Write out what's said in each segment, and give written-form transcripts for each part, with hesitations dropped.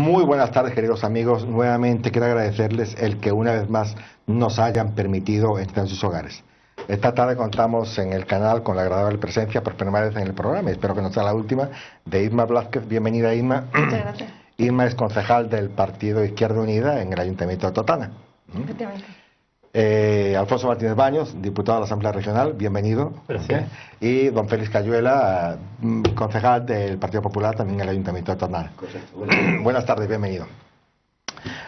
Muy buenas tardes, queridos amigos. Nuevamente quiero agradecerles el que una vez más nos hayan permitido entrar en sus hogares. Esta tarde contamos en el canal con la agradable presencia por primera vez en el programa, y espero que no sea la última, de Irma Blázquez. Bienvenida, Irma. Muchas gracias. Irma es concejal del Partido Izquierda Unida en el Ayuntamiento de Totana. Efectivamente. Alfonso Martínez Baños, diputado de la Asamblea Regional, bienvenido. Gracias. Y don Félix Cayuela, concejal del Partido Popular también en el Ayuntamiento de Totana. Buenas tardes, bienvenido.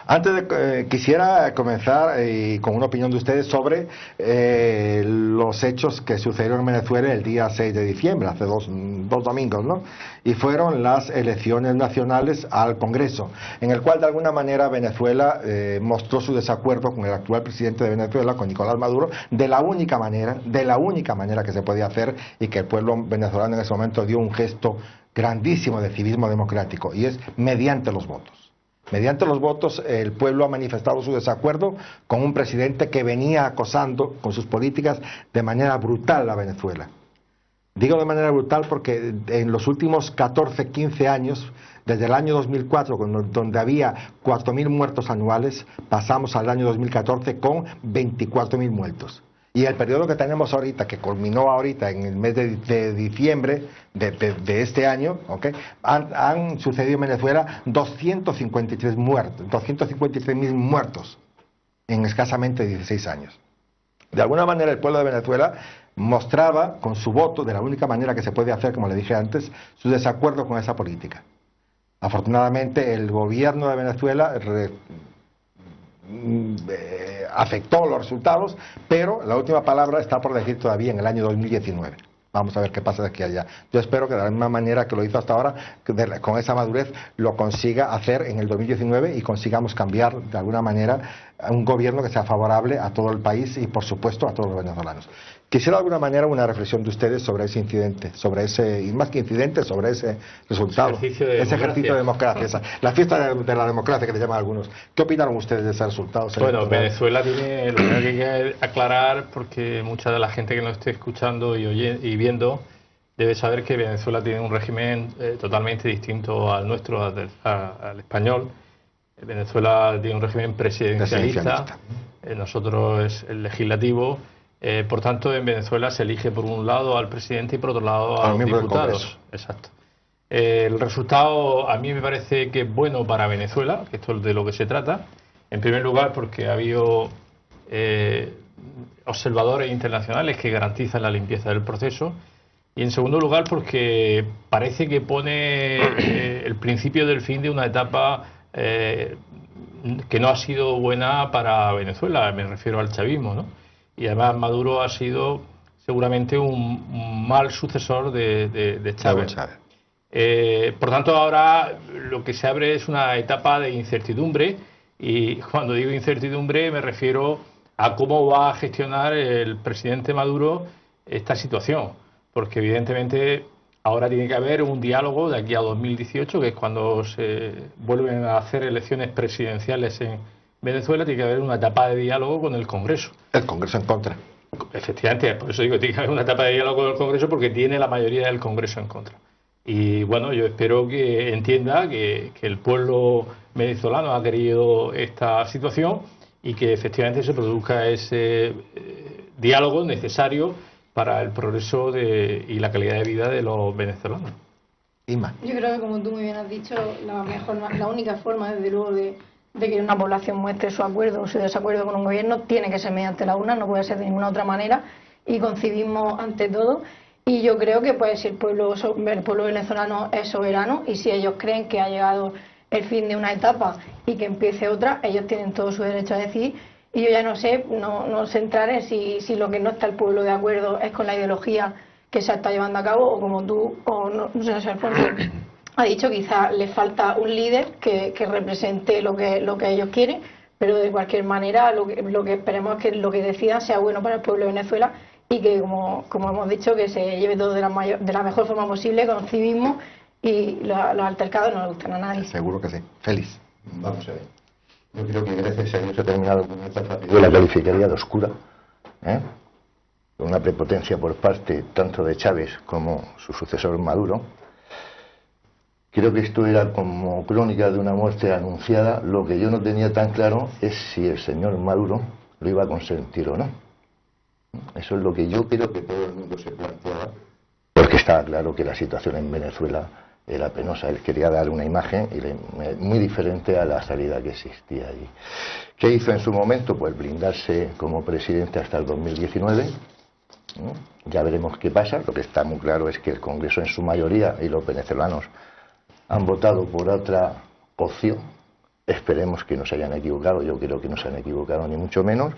Antes de quisiera comenzar con una opinión de ustedes sobre los hechos que sucedieron en Venezuela el día 6 de diciembre, hace dos domingos, ¿no? Y fueron las elecciones nacionales al Congreso, en el cual de alguna manera Venezuela mostró su desacuerdo con el actual presidente de Venezuela, con Nicolás Maduro, de la única manera que se podía hacer, y que el pueblo venezolano en ese momento dio un gesto grandísimo de civismo democrático, y es mediante los votos. Mediante los votos, el pueblo ha manifestado su desacuerdo con un presidente que venía acosando con sus políticas de manera brutal a Venezuela. Digo de manera brutal porque en los últimos 14, 15 años, desde el año 2004, donde había 4.000 muertos anuales, pasamos al año 2014 con 24.000 muertos. Y el periodo que tenemos ahorita, que culminó ahorita en el mes de diciembre de este año, ¿okay? han sucedido en Venezuela 253.000 muertos en escasamente 16 años. De alguna manera el pueblo de Venezuela mostraba con su voto, de la única manera que se puede hacer, como le dije antes, su desacuerdo con esa política. Afortunadamente el gobierno de Venezuela afectó los resultados, pero la última palabra está por decir todavía en el año 2019. Vamos a ver qué pasa de aquí a allá. Yo espero que de la misma manera que lo hizo hasta ahora, con esa madurez, lo consiga hacer en el 2019 y consigamos cambiar de alguna manera a un gobierno que sea favorable a todo el país y por supuesto a todos los venezolanos. Quisiera de alguna manera una reflexión de ustedes sobre ese incidente, sobre ese, y más que incidente, sobre ese resultado, ese ejercicio de democracia, la fiesta de la democracia que le llaman algunos. ¿Qué opinaron ustedes de ese resultado? Bueno, Venezuela tiene, lo primero que hay que aclarar, porque mucha de la gente que nos esté escuchando y viendo debe saber que Venezuela tiene un régimen totalmente distinto al nuestro, al español. Venezuela tiene un régimen presidencialista. Nosotros es el legislativo. Por tanto, en Venezuela se elige por un lado al presidente y por otro lado a los diputados. Exacto. El resultado a mí me parece que es bueno para Venezuela, que esto es de lo que se trata. En primer lugar, porque ha habido observadores internacionales que garantizan la limpieza del proceso. Y en segundo lugar, porque parece que pone el principio del fin de una etapa que no ha sido buena para Venezuela. Me refiero al chavismo, ¿no? Y además Maduro ha sido seguramente un mal sucesor de Chávez. Por tanto, ahora lo que se abre es una etapa de incertidumbre, y cuando digo incertidumbre me refiero a cómo va a gestionar el presidente Maduro esta situación, porque evidentemente ahora tiene que haber un diálogo de aquí a 2018, que es cuando se vuelven a hacer elecciones presidenciales en Venezuela. Tiene que haber una etapa de diálogo con el Congreso. El Congreso en contra. Efectivamente, por eso digo que tiene que haber una etapa de diálogo con el Congreso, porque tiene la mayoría del Congreso en contra. Y bueno, yo espero que entienda que el pueblo venezolano ha querido esta situación y que efectivamente se produzca ese diálogo necesario para el progreso y la calidad de vida de los venezolanos. Inma. Yo creo que, como tú muy bien has dicho, la única forma, desde luego, de que una población muestre su acuerdo o su desacuerdo con un gobierno tiene que ser mediante la urna, no puede ser de ninguna otra manera, y con civismo ante todo. Y yo creo que pues, si el pueblo venezolano es soberano, y si ellos creen que ha llegado el fin de una etapa y que empiece otra, ellos tienen todo su derecho a decidir. Y yo ya no sé entrar en si lo que no está el pueblo de acuerdo es con la ideología que se está llevando a cabo, o como tú, o no sé, Alfonso ha dicho, quizás le falta un líder que represente lo que ellos quieren, pero de cualquier manera lo que esperemos es que lo que decidan sea bueno para el pueblo de Venezuela, y que, como hemos dicho, que se lleve todo de la mejor forma posible, con civismo, y los altercados no le gustan a nadie. Seguro que sí. Feliz. Vamos a ver. Yo creo que gracias a Dios se ha terminado con esta etapa. Yo la calificaría de oscura, con una prepotencia por parte tanto de Chávez como su sucesor Maduro, Creo que esto era como crónica de una muerte anunciada. Lo que yo no tenía tan claro es si el señor Maduro lo iba a consentir o no. Eso es lo que yo creo que todo el mundo se planteaba, porque estaba claro que la situación en Venezuela era penosa. Él quería dar una imagen muy diferente a la salida que existía allí. ¿Qué hizo en su momento? Pues blindarse como presidente hasta el 2019. Ya veremos qué pasa. Lo que está muy claro es que el Congreso en su mayoría y los venezolanos han votado por otra opción. Esperemos que no se hayan equivocado. Yo creo que no se han equivocado ni mucho menos.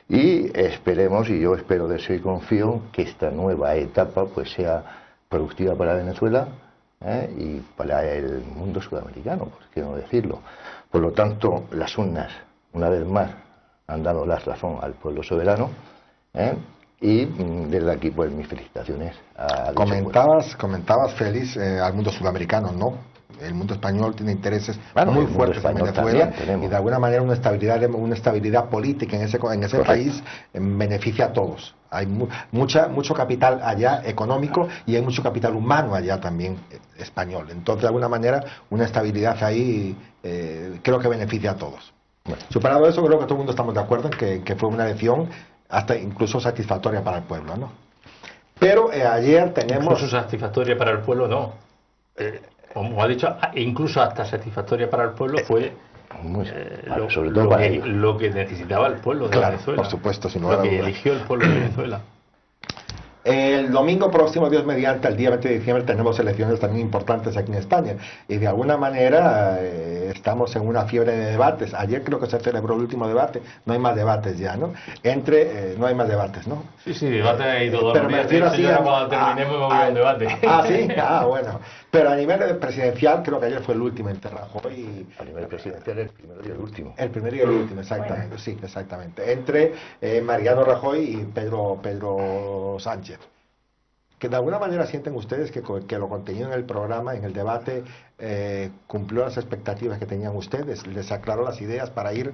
Y esperemos, y yo espero, deseo y confío, que esta nueva etapa pues sea productiva para Venezuela y para el mundo sudamericano, por qué no decirlo. Por lo tanto, las urnas, una vez más, han dado la razón al pueblo soberano, y desde aquí pues mis felicitaciones a comentabas Félix, al mundo sudamericano, ¿no? El mundo español tiene intereses muy fuertes en Venezuela y de alguna manera una estabilidad política en ese país beneficia a todos. Hay mucho capital allá económico y hay mucho capital humano allá también español. Entonces, de alguna manera, una estabilidad ahí creo que beneficia a todos. Bueno, superado eso, creo que todo el mundo estamos de acuerdo en que fue una elección hasta incluso satisfactoria para el pueblo, ¿no? Pero ayer tenemos... Incluso satisfactoria para el pueblo, no. Como ha dicho, incluso hasta satisfactoria para el pueblo fue sobre todo para lo que necesitaba el pueblo de Venezuela. Por supuesto, sin lo que eligió el pueblo de Venezuela. El domingo próximo, Dios mediante, el día 20 de diciembre, tenemos elecciones también importantes aquí en España. Y de alguna manera estamos en una fiebre de debates. Ayer creo que se celebró el último debate. No hay más debates ya, ¿no? No hay más debates, ¿no? Sí, debate hay todos pero los me días. refiero así Cuando terminemos vamos a un debate. Sí, bueno. Pero a nivel presidencial, creo que ayer fue el último entre Rajoy. A nivel presidencial, el primero y el último. El primero y el último, exactamente. Bueno. Sí, exactamente. Entre Mariano Rajoy y Pedro Sánchez. Que de alguna manera sienten ustedes que lo contenido en el programa, en el debate, cumplió las expectativas que tenían ustedes, les aclaró las ideas para ir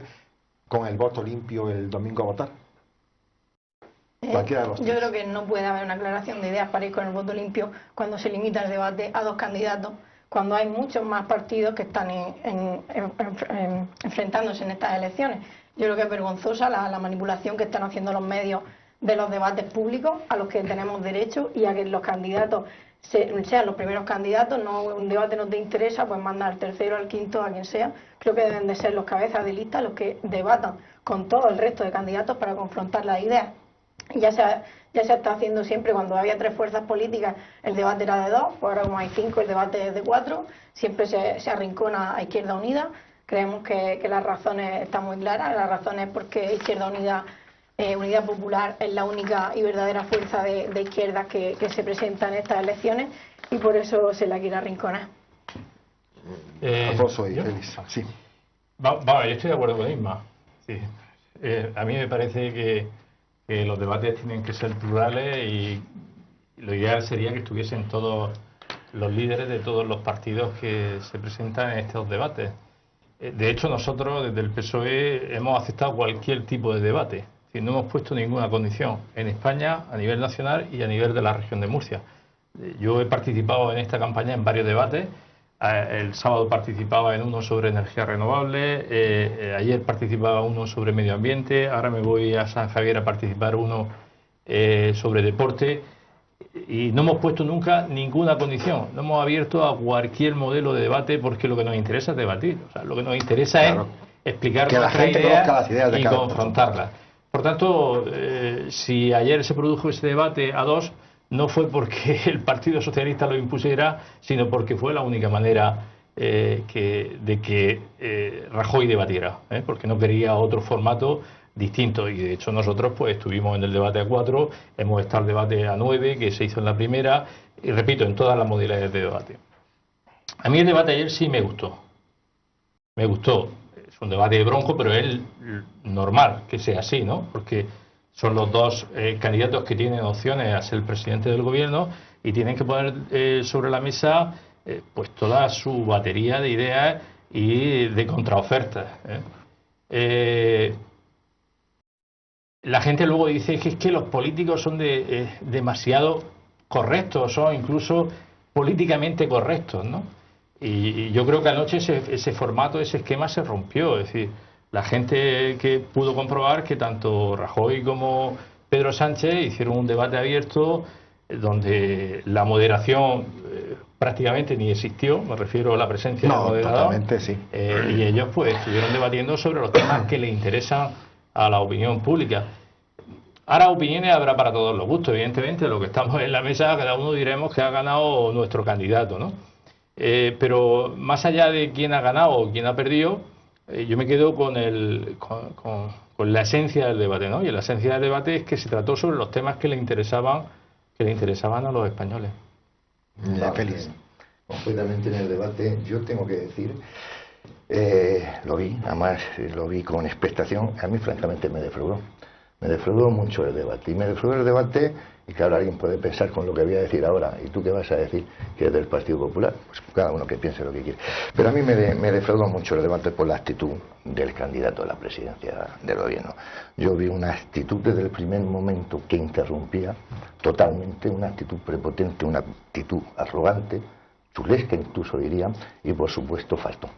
con el voto limpio el domingo a votar. Cualquiera de los tres. Yo creo que no puede haber una aclaración de ideas para ir con el voto limpio cuando se limita el debate a 2 candidatos, cuando hay muchos más partidos que están enfrentándose en estas elecciones. Yo creo que es vergonzosa la manipulación que están haciendo los medios de los debates públicos a los que tenemos derecho, y a que los candidatos sean los primeros candidatos. No, un debate no te interesa, pues manda al tercero, al quinto, a quien sea. Creo que deben de ser los cabezas de lista los que debatan con todo el resto de candidatos para confrontar las ideas. Ya se está haciendo siempre. Cuando había 3 fuerzas políticas el debate era de 2, pues ahora como hay 5 el debate es de 4, siempre se arrincona a Izquierda Unida. Creemos que las razones están muy claras. Las razones porque Izquierda Unida, Unidad Popular, es la única y verdadera fuerza de izquierdas que se presenta en estas elecciones, y por eso se la quiere arrinconar. Alfonso y Félix. Sí. Yo estoy de acuerdo con Isma. Sí. A mí me parece que los debates tienen que ser plurales, y lo ideal sería que estuviesen todos los líderes de todos los partidos que se presentan en estos debates. De hecho, nosotros desde el PSOE hemos aceptado cualquier tipo de debate. No hemos puesto ninguna condición en España, a nivel nacional y a nivel de la región de Murcia. Yo he participado en esta campaña en varios debates. El sábado participaba en uno sobre energías renovables, ayer participaba uno sobre medio ambiente, ahora me voy a San Javier a participar uno sobre deporte, y no hemos puesto nunca ninguna condición. No hemos abierto a cualquier modelo de debate, porque lo que nos interesa es debatir. O sea, lo que nos interesa es explicar que la gente conozca las ideas de y confrontarlas. Por tanto, si ayer se produjo ese debate a 2, no fue porque el Partido Socialista lo impusiera, sino porque fue la única manera de que Rajoy debatiera, porque no quería otro formato distinto. Y de hecho nosotros pues estuvimos en el debate a 4, hemos estado en el debate a 9, que se hizo en la primera, y repito, en todas las modalidades de debate. A mí el debate ayer sí me gustó. Me gustó. Es un debate de bronco, pero es normal que sea así, ¿no? Porque son los dos candidatos que tienen opciones a ser presidente del gobierno, y tienen que poner sobre la mesa pues toda su batería de ideas y de contraofertas. La gente luego dice que es que los políticos son demasiado correctos, son incluso políticamente correctos, ¿no? Y yo creo que anoche ese formato, ese esquema se rompió. Es decir, la gente que pudo comprobar que tanto Rajoy como Pedro Sánchez hicieron un debate abierto donde la moderación prácticamente ni existió, me refiero a la presencia del moderador. Totalmente, sí. Y ellos pues estuvieron debatiendo sobre los temas que le interesan a la opinión pública. Ahora opiniones habrá para todos los gustos, evidentemente, lo que estamos en la mesa, cada uno diremos que ha ganado nuestro candidato, ¿no? Pero más allá de quién ha ganado o quién ha perdido, yo me quedo con la esencia del debate, ¿no? Y la esencia del debate es que se trató sobre los temas que le interesaban a los españoles. Feliz. Completamente en el debate, yo tengo que decir, lo vi, además lo vi con expectación, a mí francamente me defraudó mucho el debate, y me defraudó el debate, y claro, alguien puede pensar con lo que voy a decir ahora, ¿y tú qué vas a decir? Que es del Partido Popular, pues cada uno que piense lo que quiere, pero a mí me defraudó mucho el debate por la actitud del candidato a la presidencia del gobierno. Yo vi una actitud desde el primer momento que interrumpía totalmente, una actitud prepotente, una actitud arrogante, chulesca incluso dirían, y por supuesto faltó.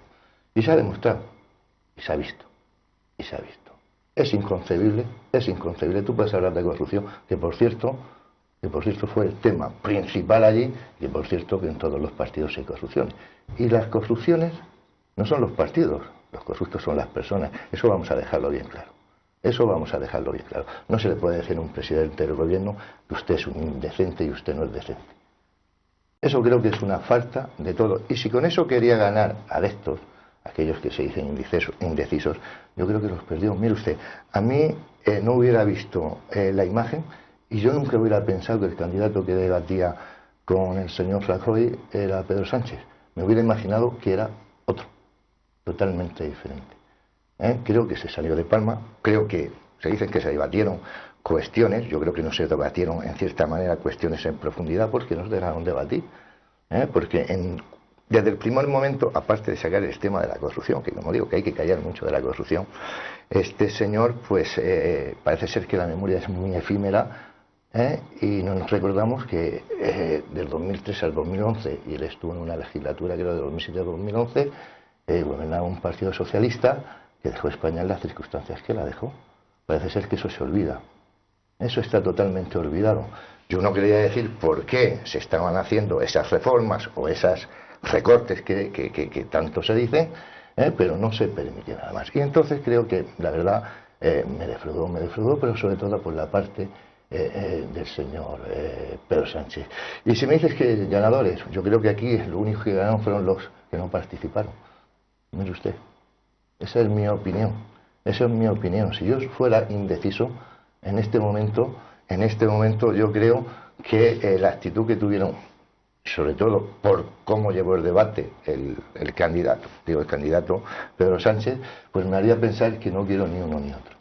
Y se ha demostrado, y se ha visto, y se ha visto. Es inconcebible, tú puedes hablar de corrupción, que por cierto fue el tema principal allí, y por cierto que en todos los partidos hay corrupciones. Y las corrupciones no son los partidos, los corruptos son las personas, eso vamos a dejarlo bien claro. Eso vamos a dejarlo bien claro. No se le puede decir a un presidente del gobierno que usted es un indecente y usted no es decente. Eso creo que es una falta de todo. Y si con eso quería ganar adeptos, aquellos que se dicen indecisos, yo creo que los perdió. Mire usted, a mí no hubiera visto la imagen y yo nunca hubiera pensado que el candidato que debatía con el señor Rajoy era Pedro Sánchez. Me hubiera imaginado que era otro, totalmente diferente. Creo que se salió de palma, creo que se dicen que se debatieron cuestiones, yo creo que no se debatieron en cierta manera cuestiones en profundidad porque no se dejaron debatir, porque desde el primer momento, aparte de sacar el tema de la corrupción, que como digo que hay que callar mucho de la corrupción, este señor pues parece ser que la memoria es muy efímera, y no nos recordamos que del 2003 al 2011, y él estuvo en una legislatura que era de 2007 a 2011, gobernaba un partido socialista que dejó España en las circunstancias que la dejó. Parece ser que eso se olvida. Eso está totalmente olvidado. Yo no quería decir por qué se estaban haciendo esas reformas o esas recortes que tanto se dicen, pero no se permite nada más. Y entonces creo que la verdad me defraudó, pero sobre todo por la parte del señor Pedro Sánchez. Y si me dices que ganadores, yo creo que aquí lo único que ganaron fueron los que no participaron. Mire usted, esa es mi opinión. Esa es mi opinión. Si yo fuera indeciso, en este momento yo creo que la actitud que tuvieron, sobre todo por cómo llevó el debate el candidato Pedro Sánchez, pues me haría pensar que no quiero ni uno ni otro.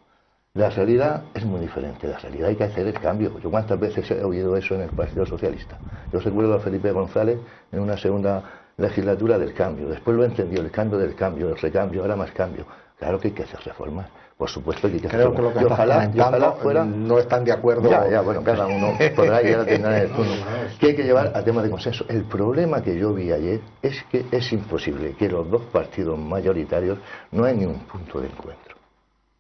La realidad es muy diferente, la realidad hay que hacer el cambio. Yo cuántas veces he oído eso en el Partido Socialista. Yo recuerdo a Felipe González en una segunda legislatura del cambio, después lo entendió, el cambio del cambio, el recambio, ahora más cambio. Claro que hay que hacer reformas, por supuesto que hay que hacer reformas. Creo que lo que estás comentando fuera, no están de acuerdo. Ya, bueno, cada uno podrá llegar a tener el turno. Que hay que llevar a temas de consenso. El problema que yo vi ayer es que es imposible que los dos partidos mayoritarios no hay ni un punto de encuentro.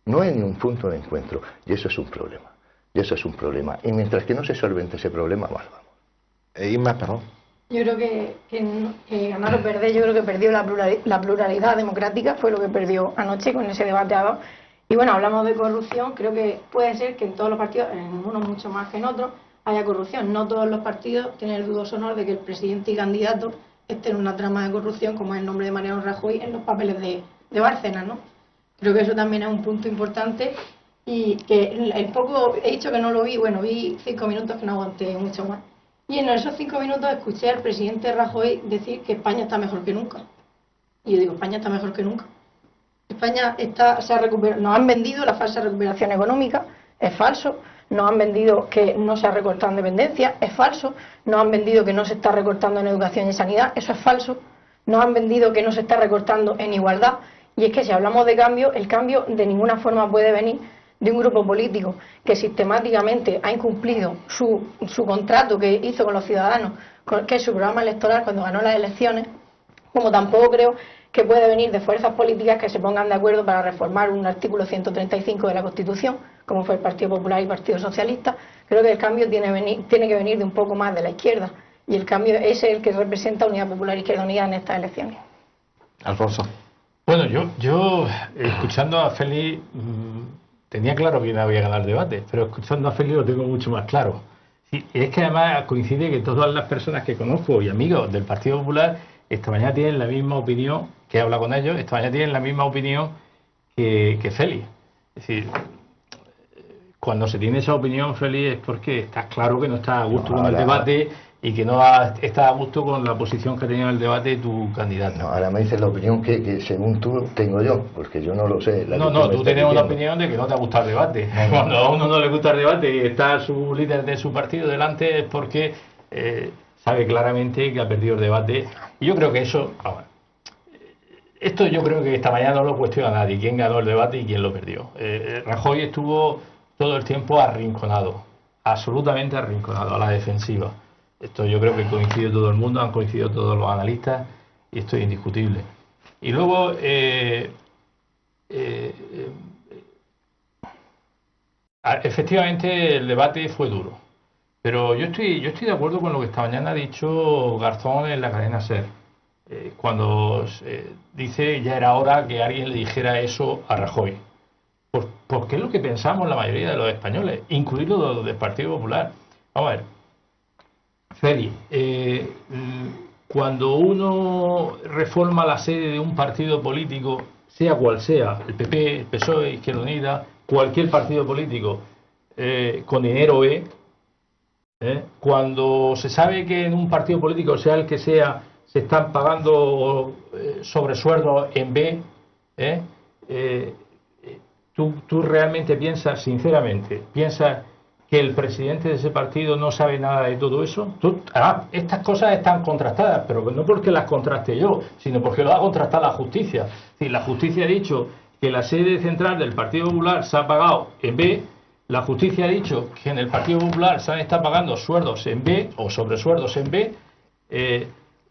No hay ni un punto de encuentro. Y eso es un problema. Y mientras que no se solvente ese problema, más vamos. Isma, perdón. Yo creo que ganar o perder, yo creo que perdió la pluralidad democrática, fue lo que perdió anoche con ese debate a dos. Y bueno, hablamos de corrupción, creo que puede ser que en todos los partidos, en unos mucho más que en otros, haya corrupción. No todos los partidos tienen el dudoso honor de que el presidente y candidato estén en una trama de corrupción, como es el nombre de Mariano Rajoy, en los papeles de Bárcenas, ¿no? Creo que eso también es un punto importante y que el poco, he dicho que no lo vi, bueno, vi 5 minutos que no aguanté mucho más. Y en esos 5 minutos escuché al presidente Rajoy decir que España está mejor que nunca. Y yo digo, España está mejor que nunca. España se ha recuperado, nos han vendido la falsa recuperación económica, es falso. Nos han vendido que no se ha recortado en dependencia, es falso. Nos han vendido que no se está recortando en educación y sanidad, eso es falso. Nos han vendido que no se está recortando en igualdad. Y es que si hablamos de cambio, el cambio de ninguna forma puede venir de un grupo político que sistemáticamente ha incumplido su contrato que hizo con los ciudadanos, que es su programa electoral cuando ganó las elecciones, Como tampoco creo que puede venir de fuerzas políticas que se pongan de acuerdo para reformar un artículo 135 de la Constitución, como fue el Partido Popular y el Partido Socialista. Creo que el cambio tiene que venir de un poco más de la izquierda, y el cambio es el que representa Unidad Popular e Izquierda Unida en estas elecciones. Alfonso. Bueno, yo escuchando a Félix, tenía claro quién había ganado el debate, pero escuchando a Félix lo tengo mucho más claro. Y es que además coincide que todas las personas que conozco y amigos del Partido Popular esta mañana tienen la misma opinión, que he hablado con ellos, esta mañana tienen la misma opinión que Félix. Es decir, cuando se tiene esa opinión, Félix, es porque está claro que no está a gusto con el debate y que no está a gusto con la posición que ha tenido en el debate tu candidato. No, ahora me dices la opinión que según tú tengo yo, porque yo no lo sé. Tú tienes una opinión de que no te ha gustado el debate. Cuando a uno no le gusta el debate y está su líder de su partido delante es porque sabe claramente que ha perdido el debate. Y yo creo que eso... Esto yo creo que esta mañana no lo cuestiona nadie, quién ganó el debate y quién lo perdió. Rajoy estuvo todo el tiempo arrinconado, absolutamente arrinconado, a la defensiva. Esto yo creo que coincide todo el mundo, han coincidido todos los analistas y esto es indiscutible. Y luego, efectivamente el debate fue duro, pero yo estoy de acuerdo con lo que esta mañana ha dicho Garzón en la cadena SER, cuando dice ya era hora que alguien le dijera eso a Rajoy. Porque es lo que pensamos la mayoría de los españoles, incluidos los del Partido Popular. Vamos a ver, Félix, cuando uno reforma la sede de un partido político, sea cual sea, el PP, el PSOE, Izquierda Unida, cualquier partido político, con dinero cuando se sabe que en un partido político, sea el que sea, se están pagando sobresueldos en B, ¿tú realmente piensas, sinceramente, que el presidente de ese partido no sabe nada de todo eso? Estas cosas están contrastadas, pero no porque las contraste yo, sino porque lo ha contrastado la justicia. Es decir, la justicia ha dicho que la sede central del Partido Popular se ha pagado en B, la justicia ha dicho que en el Partido Popular se han estado pagando sueldos en B o sobresueldos en B,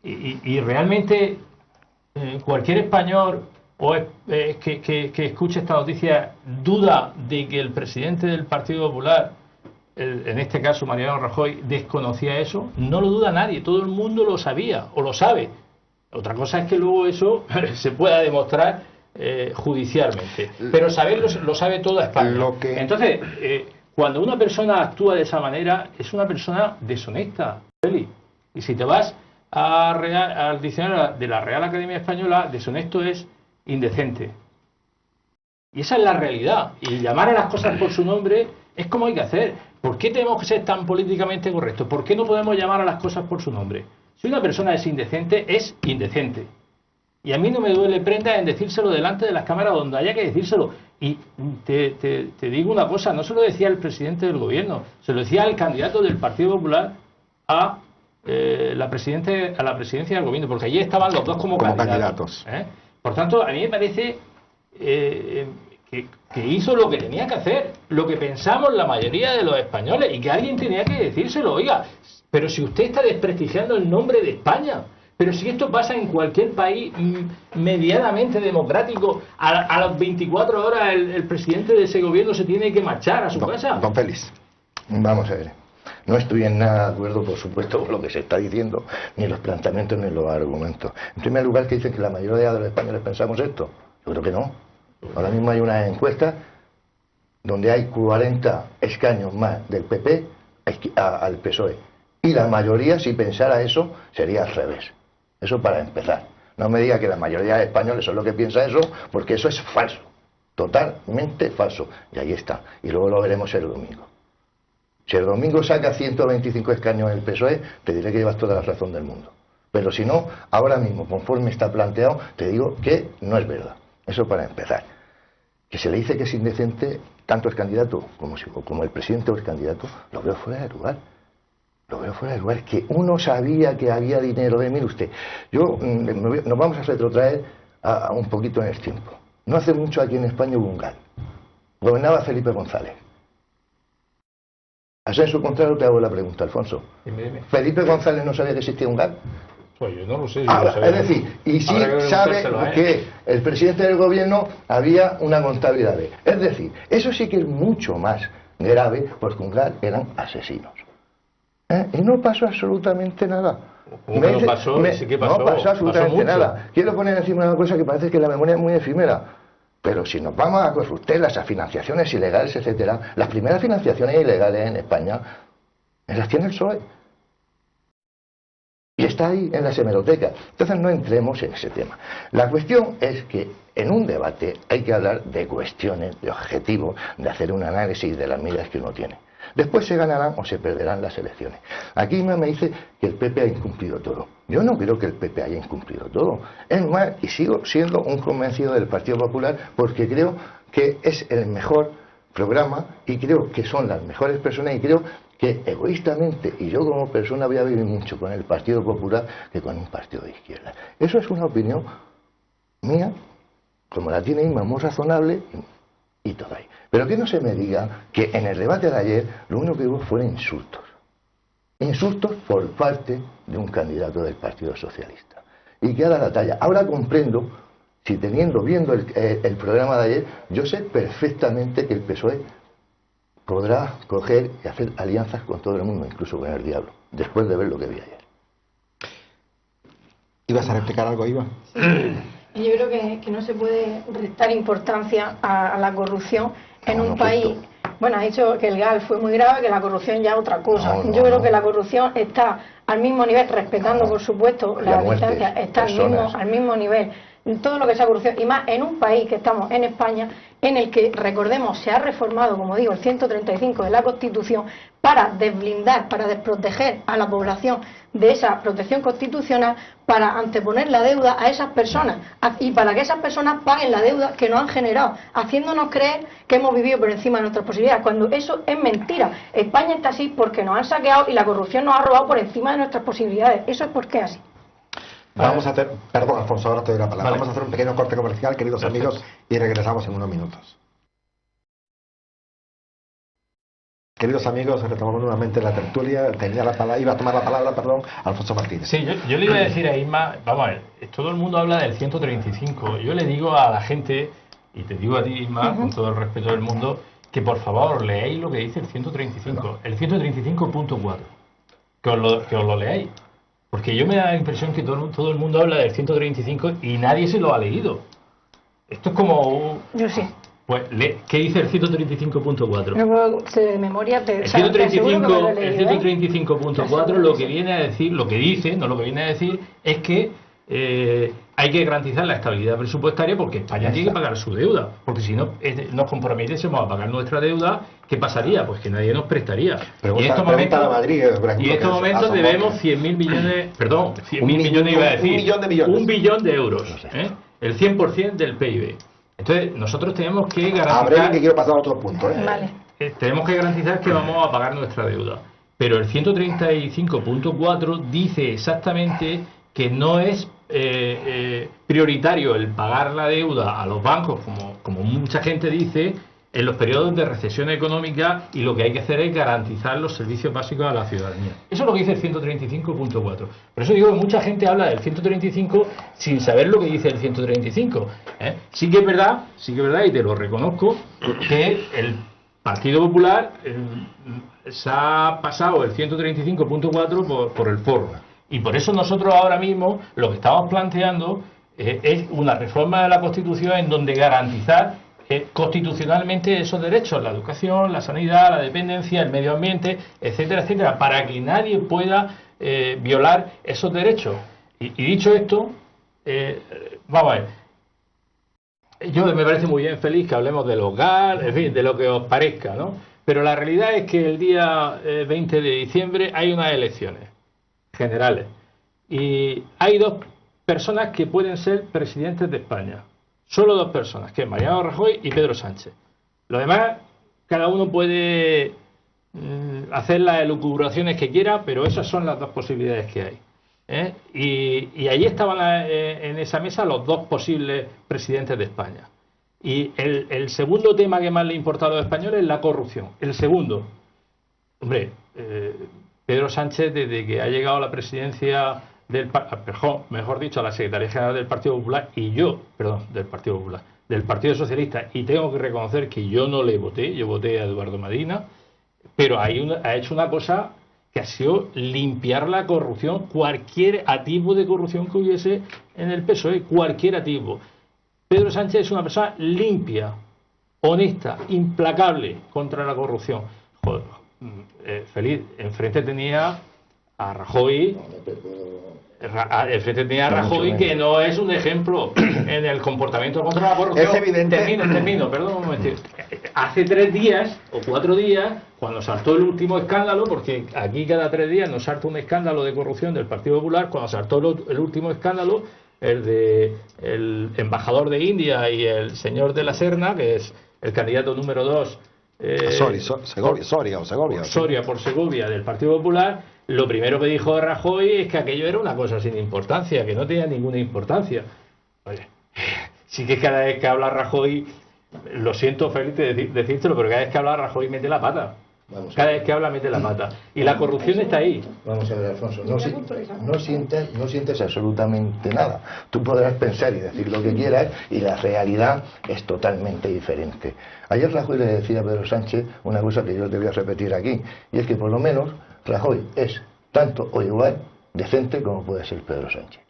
y realmente cualquier español que escuche esta noticia duda de que el presidente del Partido Popular, en este caso Mariano Rajoy, desconocía eso. No lo duda nadie, todo el mundo lo sabía o lo sabe. Otra cosa es que luego eso se pueda demostrar judicialmente, pero saberlo lo sabe toda España. Entonces, cuando una persona actúa de esa manera, es una persona deshonesta, Félix. Y si te vas al diccionario de la Real Academia Española, deshonesto es indecente. Y esa es la realidad. Y llamar a las cosas por su nombre es como hay que hacer. ¿Por qué tenemos que ser tan políticamente correctos? ¿Por qué no podemos llamar a las cosas por su nombre? Si una persona es indecente, es indecente. Y a mí no me duele prenda en decírselo delante de las cámaras donde haya que decírselo. Y te digo una cosa, no se lo decía el presidente del gobierno, se lo decía al candidato del Partido Popular a la presidencia del gobierno, porque allí estaban los dos como candidatos. Por tanto, a mí me parece que hizo lo que tenía que hacer, lo que pensamos la mayoría de los españoles, y que alguien tenía que decírselo. Oiga, pero si usted está desprestigiando el nombre de España, pero si esto pasa en cualquier país medianamente democrático, a las 24 horas el presidente de ese gobierno se tiene que marchar a su casa. Don Félix, vamos a ver. No estoy en nada de acuerdo, por supuesto, con lo que se está diciendo, ni los planteamientos ni los argumentos. En primer lugar, que dicen que la mayoría de los españoles pensamos esto. Yo creo que no. Ahora mismo hay una encuesta donde hay 40 escaños más del PP al PSOE. Y la mayoría, si pensara eso, sería al revés. Eso para empezar. No me diga que la mayoría de españoles son los que piensa eso, porque eso es falso. Totalmente falso. Y ahí está. Y luego lo veremos el domingo. Si el domingo saca 125 escaños el PSOE, te diré que llevas toda la razón del mundo. Pero si no, ahora mismo, conforme está planteado, te digo que no es verdad. Eso para empezar. Que se le dice que es indecente, tanto el candidato como el presidente o el candidato, lo veo fuera de lugar. Lo veo fuera de lugar. Que uno sabía que había dinero. Mire usted, nos vamos a retrotraer a un poquito en el tiempo. No hace mucho aquí en España hubo un GAL. Gobernaba Felipe González. A sensu contrario te hago la pregunta, Alfonso. Dime. ¿Felipe González no sabía que existía un GAL? Pues yo no lo sé. Es decir, y sí sabe que el presidente del gobierno había una contabilidad B. Es decir, eso sí que es mucho más grave, porque un GAL eran asesinos. Y no pasó absolutamente nada. No pasó, sí que pasó. No pasó absolutamente pasó nada. Quiero poner encima una cosa que parece que la memoria es muy efímera. Pero si nos vamos a corruptelas, a financiaciones ilegales, etcétera, las primeras financiaciones ilegales en España las tiene el PSOE. Y está ahí en las hemerotecas. Entonces no entremos en ese tema. La cuestión es que en un debate hay que hablar de cuestiones, de objetivos, de hacer un análisis de las medidas que uno tiene. Después se ganarán o se perderán las elecciones. Aquí me dice que el PP ha incumplido todo. Yo no creo que el PP haya incumplido todo. Es más, y sigo siendo un convencido del Partido Popular porque creo que es el mejor programa y creo que son las mejores personas y creo que egoístamente, y yo como persona voy a vivir mucho con el Partido Popular que con un partido de izquierda. Eso es una opinión mía, como la tiene Inma, muy razonable y todo ahí. Pero que no se me diga que en el debate de ayer lo único que hubo fueron insultos. Insultos por parte de un candidato del Partido Socialista. Y que da la talla. Ahora comprendo, si viendo el programa de ayer, yo sé perfectamente que el PSOE podrá coger y hacer alianzas con todo el mundo, incluso con el diablo, después de ver lo que vi ayer. ¿Ibas a replicar algo, Iva? Sí. Yo creo que no se puede restar importancia a la corrupción en un país. Bueno, ha dicho que el GAL fue muy grave, que la corrupción ya es otra cosa. Yo creo que la corrupción está al mismo nivel, respetando por supuesto la distancia, está al mismo nivel. Todo lo que sea corrupción, y más en un país que estamos en España, en el que, recordemos, se ha reformado, como digo, el 135 de la Constitución para desblindar, para desproteger a la población de esa protección constitucional, para anteponer la deuda a esas personas y para que esas personas paguen la deuda que nos han generado, haciéndonos creer que hemos vivido por encima de nuestras posibilidades, cuando eso es mentira. España está así porque nos han saqueado y la corrupción nos ha robado por encima de nuestras posibilidades. Eso es porque es así. Vamos a hacer, perdón Alfonso, ahora te doy la palabra. Vale. Vamos a hacer un pequeño corte comercial, queridos amigos, y regresamos en unos minutos. Queridos amigos, retomamos nuevamente la tertulia. Iba a tomar la palabra, perdón, Alfonso Martínez. Sí, yo le iba a decir a Isma, vamos a ver, todo el mundo habla del 135. Yo le digo a la gente, y te digo a ti, Isma, con todo el respeto del mundo, que por favor leáis lo que dice el 135, el 135.4, que os lo leáis. Porque yo me da la impresión que todo el mundo habla del 135 y nadie se lo ha leído. Esto es como... Yo sí. Pues, ¿qué dice el 135.4? No puedo de memoria. El 135.4 lo que viene a decir, lo que dice, no lo que viene a decir, es que hay que garantizar la estabilidad presupuestaria porque España tiene que pagar su deuda. Porque si no nos comprometiésemos a pagar nuestra deuda, ¿qué pasaría? Pues que nadie nos prestaría. Y en estos momentos debemos 100.000 millones, perdón, 100.000 millones iba a decir, 1 billón de euros, el 100% del PIB. Entonces, nosotros tenemos que garantizar... que quiero pasar a otro punto. Vale. Tenemos que garantizar que vamos a pagar nuestra deuda. Pero el 135.4 dice exactamente que no es prioritario el pagar la deuda a los bancos, como mucha gente dice, en los periodos de recesión económica, y lo que hay que hacer es garantizar los servicios básicos a la ciudadanía. Eso es lo que dice el 135.4. Por eso digo que mucha gente habla del 135 sin saber lo que dice el 135. Sí que es verdad, y te lo reconozco, que el Partido Popular se ha pasado el 135.4 por el forro. Y por eso nosotros ahora mismo lo que estamos planteando es una reforma de la Constitución en donde garantizar constitucionalmente esos derechos, la educación, la sanidad, la dependencia, el medio ambiente, etcétera, etcétera, para que nadie pueda violar esos derechos. Y dicho esto, vamos a ver, yo me parece muy bien, feliz, que hablemos del hogar, en fin, de lo que os parezca, ¿no? Pero la realidad es que el día 20 de diciembre hay unas elecciones generales y hay dos personas que pueden ser presidentes de España. Solo dos personas, que es Mariano Rajoy y Pedro Sánchez. Lo demás, cada uno puede hacer las elucubraciones que quiera, pero esas son las dos posibilidades que hay. Y allí estaban en esa mesa los dos posibles presidentes de España. Y el segundo tema que más le importa a los españoles es la corrupción. El segundo, hombre, Pedro Sánchez, desde que ha llegado a la presidencia mejor dicho, a la Secretaría General del Partido Popular del Partido Popular, del Partido Socialista, y tengo que reconocer que yo no le voté, yo voté a Eduardo Medina, pero ha hecho una cosa que ha sido limpiar la corrupción, cualquier atisbo de corrupción que hubiese en el PSOE, cualquier atisbo. Pedro Sánchez es una persona limpia, honesta, implacable contra la corrupción. Joder, feliz, enfrente tenía a Rajoy, que no es un ejemplo en el comportamiento contra la corrupción. Es evidente. Termino, perdón un momentito. Hace 3 días o 4 días, cuando saltó el último escándalo, porque aquí cada 3 días nos salta un escándalo de corrupción del Partido Popular, cuando saltó el último escándalo, el de el embajador de India y el señor de la Serna, que es el candidato número 2, Soria por Segovia del Partido Popular, lo primero que dijo Rajoy es que aquello era una cosa sin importancia, que no tenía ninguna importancia. Oye, sí que cada vez que habla Rajoy, lo siento Félix decírtelo, pero cada vez que habla Rajoy mete la pata. Cada vez que habla mete la pata. Y la corrupción está ahí. Vamos a ver, Alfonso, no sientes absolutamente nada. Tú podrás pensar y decir lo que quieras y la realidad es totalmente diferente. Ayer Rajoy le decía a Pedro Sánchez una cosa que yo te voy a repetir aquí, y es que por lo menos Rajoy es tanto o igual decente como puede ser Pedro Sánchez.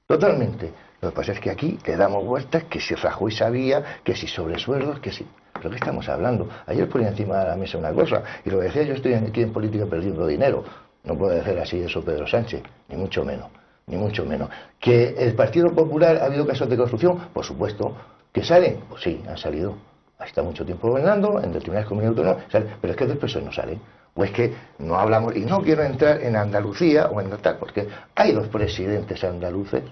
Totalmente. Lo que pasa es que aquí le damos vueltas, que si Rajoy sabía, que si sobresueldos, que si... ¿Pero qué estamos hablando? Ayer ponía encima de la mesa una cosa, y lo decía, yo estoy aquí en política perdiendo dinero. No puede decir así eso Pedro Sánchez, ni mucho menos, ni mucho menos. ¿Que el Partido Popular ha habido casos de corrupción? Por supuesto. ¿Que salen? Pues sí, han salido. Está mucho tiempo gobernando, en determinadas comunidades autónomas, pero es que después no salen. O es que no hablamos, y no quiero entrar en Andalucía o en tal, porque hay 2 presidentes andaluces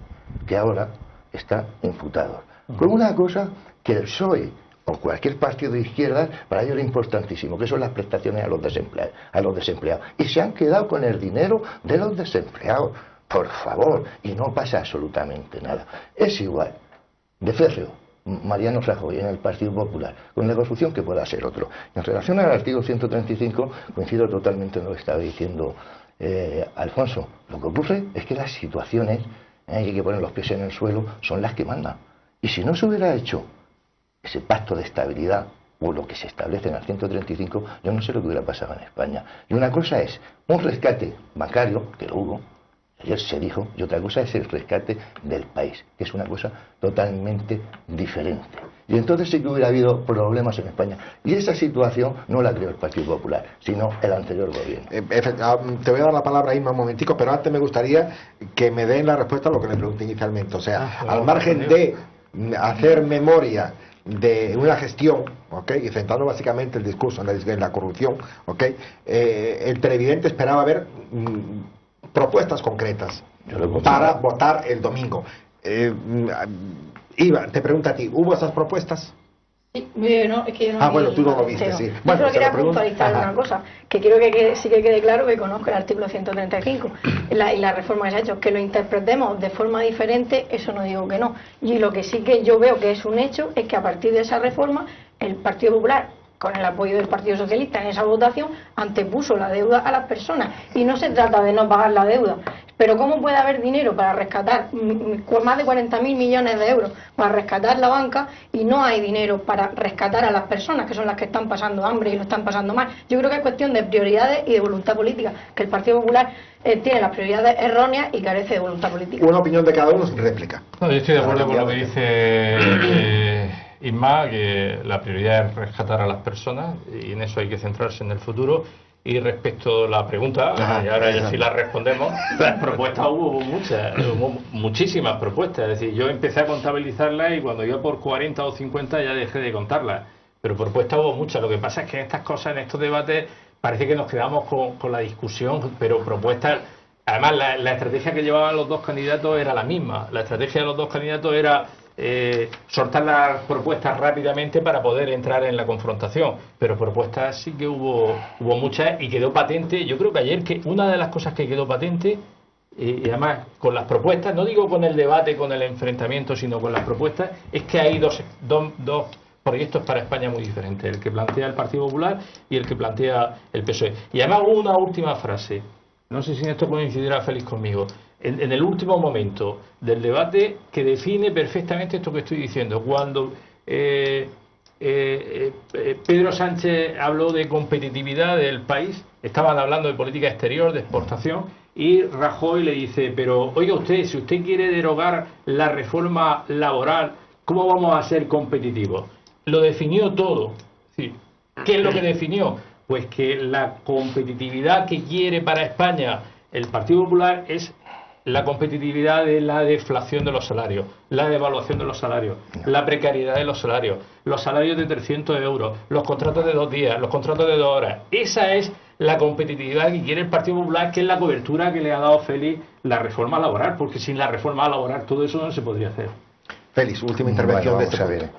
que ahora están imputados. Con una cosa que el PSOE o cualquier partido de izquierda, para ellos es importantísimo, que son las prestaciones a los desempleados. Y se han quedado con el dinero de los desempleados, por favor, y no pasa absolutamente nada. Es igual, de férreo, Mariano Rajoy en el Partido Popular, con la corrupción que pueda ser otro. En relación al artículo 135, coincido totalmente en lo que estaba diciendo Alfonso. Lo que ocurre es que las situaciones, hay que poner los pies en el suelo, son las que mandan. Y si no se hubiera hecho ese pacto de estabilidad o lo que se establece en el 135, yo no sé lo que hubiera pasado en España. Y una cosa es un rescate bancario, que lo hubo, ayer se dijo, y otra cosa es el rescate del país, que es una cosa totalmente diferente. Y entonces sí que hubiera habido problemas en España. Y esa situación no la creó el Partido Popular, sino el anterior gobierno. Te voy a dar la palabra ahí un momentico, pero antes me gustaría que me den la respuesta a lo que le pregunté inicialmente. O sea, al margen de hacer memoria de una gestión, ¿okay? Y centrando básicamente el discurso en la corrupción, ¿okay? El televidente esperaba ver propuestas concretas para votar el domingo. Iba, te pregunto a ti, ¿hubo esas propuestas? Sí, no, es que yo no bueno, tú no lo viste, sí. Yo solo quería puntualizar una cosa, que quiero que sí que quede claro que conozco el artículo 135 y la reforma que se ha hecho. Que lo interpretemos de forma diferente, eso no digo que no. Y lo que sí que yo veo que es un hecho es que a partir de esa reforma, el Partido Popular, con el apoyo del Partido Socialista en esa votación, antepuso la deuda a las personas. Y no se trata de no pagar la deuda. Pero ¿cómo puede haber dinero para rescatar más de 40.000 millones de euros para rescatar la banca y no hay dinero para rescatar a las personas que son las que están pasando hambre y lo están pasando mal? Yo creo que es cuestión de prioridades y de voluntad política, que el Partido Popular tiene las prioridades erróneas y carece de voluntad política. Una opinión de cada uno sin réplica. No, yo estoy de acuerdo con lo que dice Isma, que la prioridad es rescatar a las personas y en eso hay que centrarse en el futuro. Y respecto a la pregunta, y ahora ya sí la respondemos, las propuestas hubo muchas, hubo muchísimas propuestas. Es decir, yo empecé a contabilizarlas y cuando iba por 40 o 50 ya dejé de contarlas. Pero propuestas hubo muchas. Lo que pasa es que en estas cosas, en estos debates, parece que nos quedamos con la discusión, pero propuestas... Además, la estrategia que llevaban los 2 candidatos era la misma. La estrategia de los 2 candidatos era soltar las propuestas rápidamente para poder entrar en la confrontación, pero propuestas sí que hubo muchas y quedó patente. Yo creo que ayer que una de las cosas que quedó patente, y además con las propuestas, no digo con el debate, con el enfrentamiento, sino con las propuestas, es que hay dos proyectos para España muy diferentes, el que plantea el Partido Popular y el que plantea el PSOE. Y además hubo una última frase, no sé si en esto coincidirá Félix conmigo. en el último momento del debate, que define perfectamente esto que estoy diciendo. Cuando Pedro Sánchez habló de competitividad del país, estaban hablando de política exterior, de exportación, y Rajoy le dice, pero oiga usted, si usted quiere derogar la reforma laboral, ¿cómo vamos a ser competitivos? Lo definió todo. Sí. ¿Qué es lo que definió? Pues que la competitividad que quiere para España el Partido Popular es la competitividad de la deflación de los salarios, la devaluación de los salarios, la precariedad de los salarios de 300 euros, los contratos de 2 días, los contratos de 2 horas. Esa es la competitividad que quiere el Partido Popular, que es la cobertura que le ha dado Félix la reforma laboral, porque sin la reforma laboral todo eso no se podría hacer. Félix, última intervención bueno, de este vamos a ver.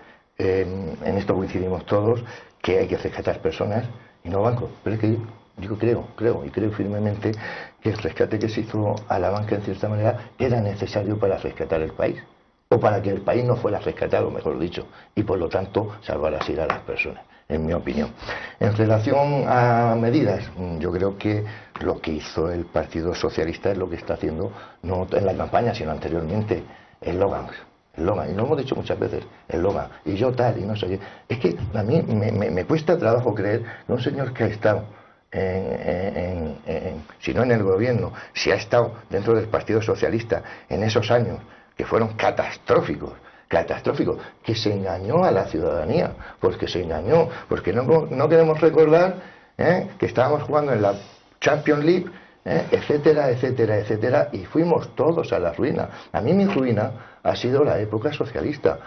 En esto coincidimos todos, que hay que rescatar personas y no bancos. Pero es que yo creo firmemente que el rescate que se hizo a la banca, en cierta manera, era necesario para rescatar el país, o para que el país no fuera rescatado, mejor dicho, y por lo tanto salvar así a las personas, en mi opinión. En relación a medidas, yo creo que lo que hizo el Partido Socialista es lo que está haciendo, no en la campaña, sino anteriormente, eslogans, y lo hemos dicho muchas veces, eslogan, y yo tal, y no sé qué. Es que a mí me cuesta trabajo creer que un señor que ha estado si no en el gobierno, si ha estado dentro del Partido Socialista en esos años que fueron catastróficos, que se engañó a la ciudadanía, porque no queremos recordar que estábamos jugando en la Champions League, etcétera, y fuimos todos a la ruina. A mí mi ruina ha sido la época socialista,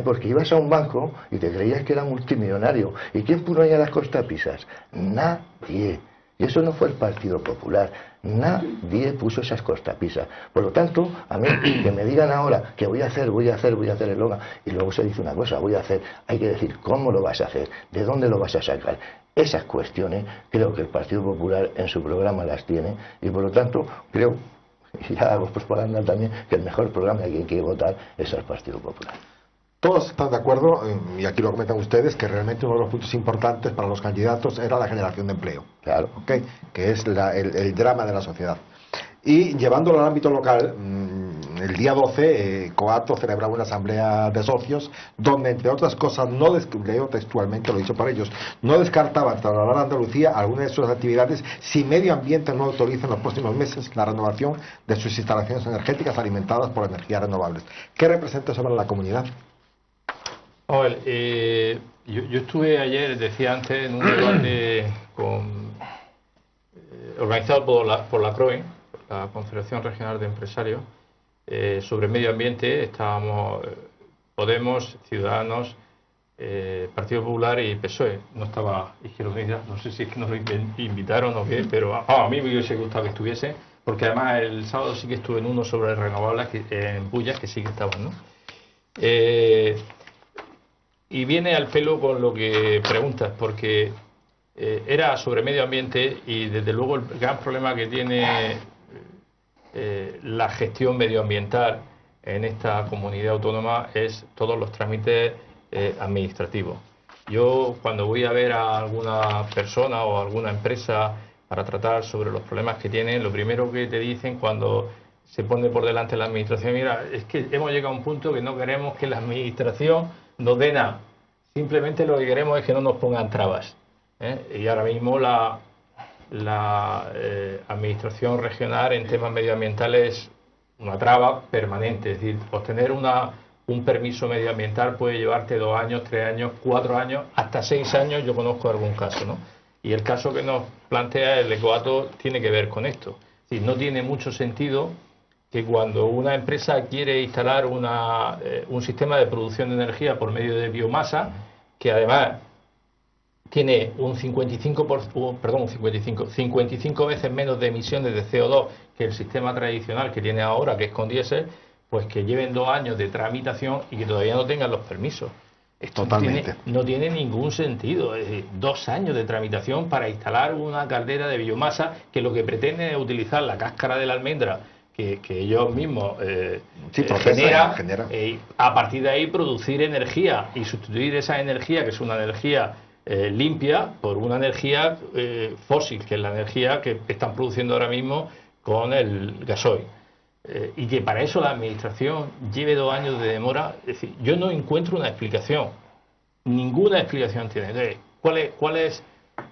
porque ibas a un banco y te creías que era multimillonario. ¿Y quién puso ahí a las cortapisas? Nadie. Y eso no fue el Partido Popular. Nadie puso esas cortapisas. Por lo tanto, a mí que me digan ahora que voy a hacer eslogan, y luego se dice una cosa, voy a hacer, hay que decir cómo lo vas a hacer, de dónde lo vas a sacar. Esas cuestiones creo que el Partido Popular en su programa las tiene, y por lo tanto creo, y ya os propaganda también, que el mejor programa que hay que votar es el Partido Popular. Todos están de acuerdo, y aquí lo comentan ustedes, que realmente uno de los puntos importantes para los candidatos era la generación de empleo. Claro. ¿Okay? Que es el drama de la sociedad. Y llevándolo al ámbito local, el día 12, Coato celebraba una asamblea de socios donde, entre otras cosas, leo textualmente, lo he dicho para ellos, no descartaban trasladar a Andalucía algunas de sus actividades si Medio Ambiente no autoriza en los próximos meses la renovación de sus instalaciones energéticas alimentadas por energías renovables. ¿Qué representa eso para la comunidad? Yo estuve ayer, decía antes, en un debate organizado por la CROE, la Confederación Regional de Empresarios, sobre medio ambiente. Estábamos Podemos, Ciudadanos, Partido Popular y PSOE. No estaba Izquierda Unida, no sé si es que nos lo invitaron o qué, pero a mí me hubiese gustado que estuviese, porque además el sábado sí que estuve en uno sobre renovables en Bullas, que sí que estaban, ¿no? Y viene al pelo con lo que preguntas, porque era sobre medio ambiente y desde luego el gran problema que tiene la gestión medioambiental en esta comunidad autónoma es todos los trámites administrativos. Yo cuando voy a ver a alguna persona o a alguna empresa para tratar sobre los problemas que tienen, lo primero que te dicen cuando se pone por delante la administración, mira, es que hemos llegado a un punto que no queremos que la administración nos dé nada, simplemente lo que queremos es que no nos pongan trabas, y ahora mismo la administración regional en temas medioambientales es una traba permanente, es decir, obtener un permiso medioambiental puede llevarte 2 años, 3 años, 4 años, hasta 6 años, yo conozco algún caso, ¿no? Y el caso que nos plantea el Ecoato tiene que ver con esto, es decir, no tiene mucho sentido que cuando una empresa quiere instalar un sistema de producción de energía por medio de biomasa, que además tiene un 55 veces menos de emisiones de CO2 que el sistema tradicional que tiene ahora, que es con diésel, pues que lleven 2 años de tramitación y que todavía no tengan los permisos. Esto no tiene ningún sentido. Es decir, 2 años de tramitación para instalar una caldera de biomasa que lo que pretende es utilizar la cáscara de la almendra que ellos mismos generan, a partir de ahí producir energía y sustituir esa energía, que es una energía limpia, por una energía fósil, que es la energía que están produciendo ahora mismo con el gasoil. y que para eso la administración lleve 2 años de demora, es decir, yo no encuentro una explicación, ninguna explicación tiene. Entonces, ¿cuál es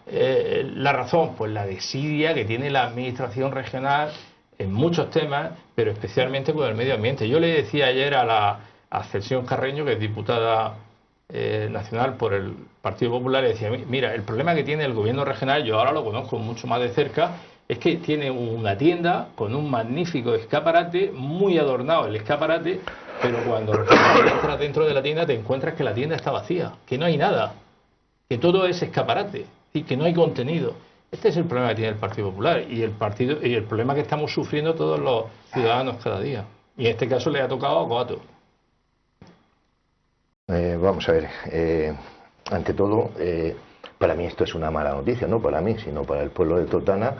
la razón? Pues la desidia que tiene la administración regional en muchos temas, pero especialmente con el medio ambiente. Yo le decía ayer a Ascensión Carreño, que es diputada nacional por el Partido Popular, le decía, mira, el problema que tiene el gobierno regional, yo ahora lo conozco mucho más de cerca, es que tiene una tienda con un magnífico escaparate, muy adornado el escaparate, pero cuando entras dentro de la tienda te encuentras que la tienda está vacía, que no hay nada, que todo es escaparate y que no hay contenido. Este es el problema que tiene el Partido Popular y el problema que estamos sufriendo todos los ciudadanos cada día. Y en este caso le ha tocado a Coato. Vamos a ver, ante todo, para mí esto es una mala noticia, no para mí, sino para el pueblo de Totana,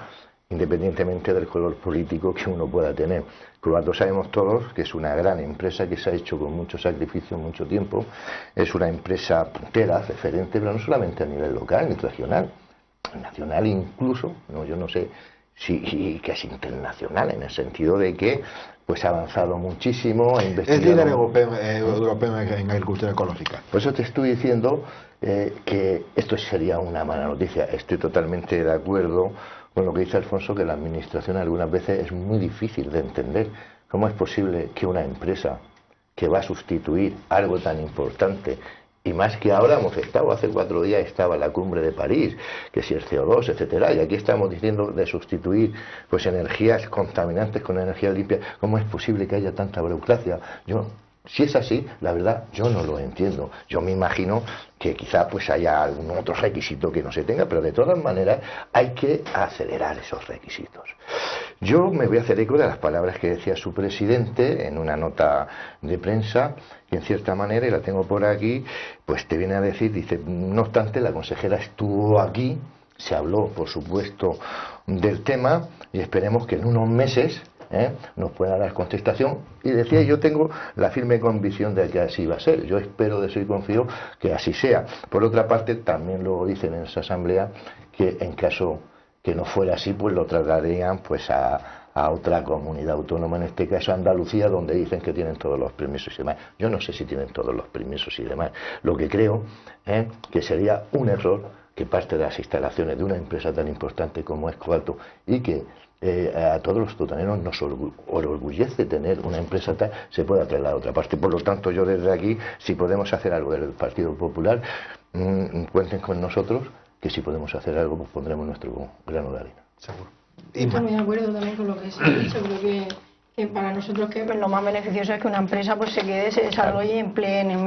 independientemente del color político que uno pueda tener. Coato sabemos todos que es una gran empresa que se ha hecho con mucho sacrificio, mucho tiempo, es una empresa puntera, referente, pero no solamente a nivel local ni regional, nacional incluso, no, yo no sé si que es internacional, en el sentido de que pues ha avanzado muchísimo, ha investigado. Es líder europeo en agricultura ecológica. Por eso te estoy diciendo que esto sería una mala noticia. Estoy totalmente de acuerdo con lo que dice Alfonso, que la administración algunas veces es muy difícil de entender. ¿Cómo es posible que una empresa que va a sustituir algo tan importante, y más que ahora hemos estado, hace 4 días estaba la cumbre de París, que si el CO2, etcétera, y aquí estamos diciendo de sustituir pues energías contaminantes con energía limpia? ¿Cómo es posible que haya tanta burocracia? Si es así, la verdad, yo no lo entiendo. Yo me imagino que quizá pues haya algún otro requisito que no se tenga, pero de todas maneras hay que acelerar esos requisitos. Yo me voy a hacer eco de las palabras que decía su presidente en una nota de prensa, que en cierta manera, y la tengo por aquí, pues te viene a decir, dice, no obstante, la consejera estuvo aquí, se habló, por supuesto, del tema, y esperemos que en unos meses nos pueda dar contestación, y decía, yo tengo la firme convicción de que así va a ser. Yo espero, deseo y confío que así sea. Por otra parte, también lo dicen en esa asamblea, que en caso que no fuera así, pues lo trasladarían pues a otra comunidad autónoma, en este caso Andalucía, donde dicen que tienen todos los permisos y demás. Yo no sé si tienen todos los permisos y demás. Lo que creo que sería un error que parte de las instalaciones de una empresa tan importante como es Coato, y que a todos los totaneros nos orgullece tener una empresa tal, se pueda traer a otra parte. Por lo tanto, yo desde aquí, si podemos hacer algo del Partido Popular, cuenten con nosotros, que si podemos hacer algo, pues pondremos nuestro grano de arena. Seguro. Estoy muy de acuerdo también con lo que se ha dicho. Creo que para nosotros que lo más beneficioso es que una empresa pues se quede, se desarrolle y emplee en el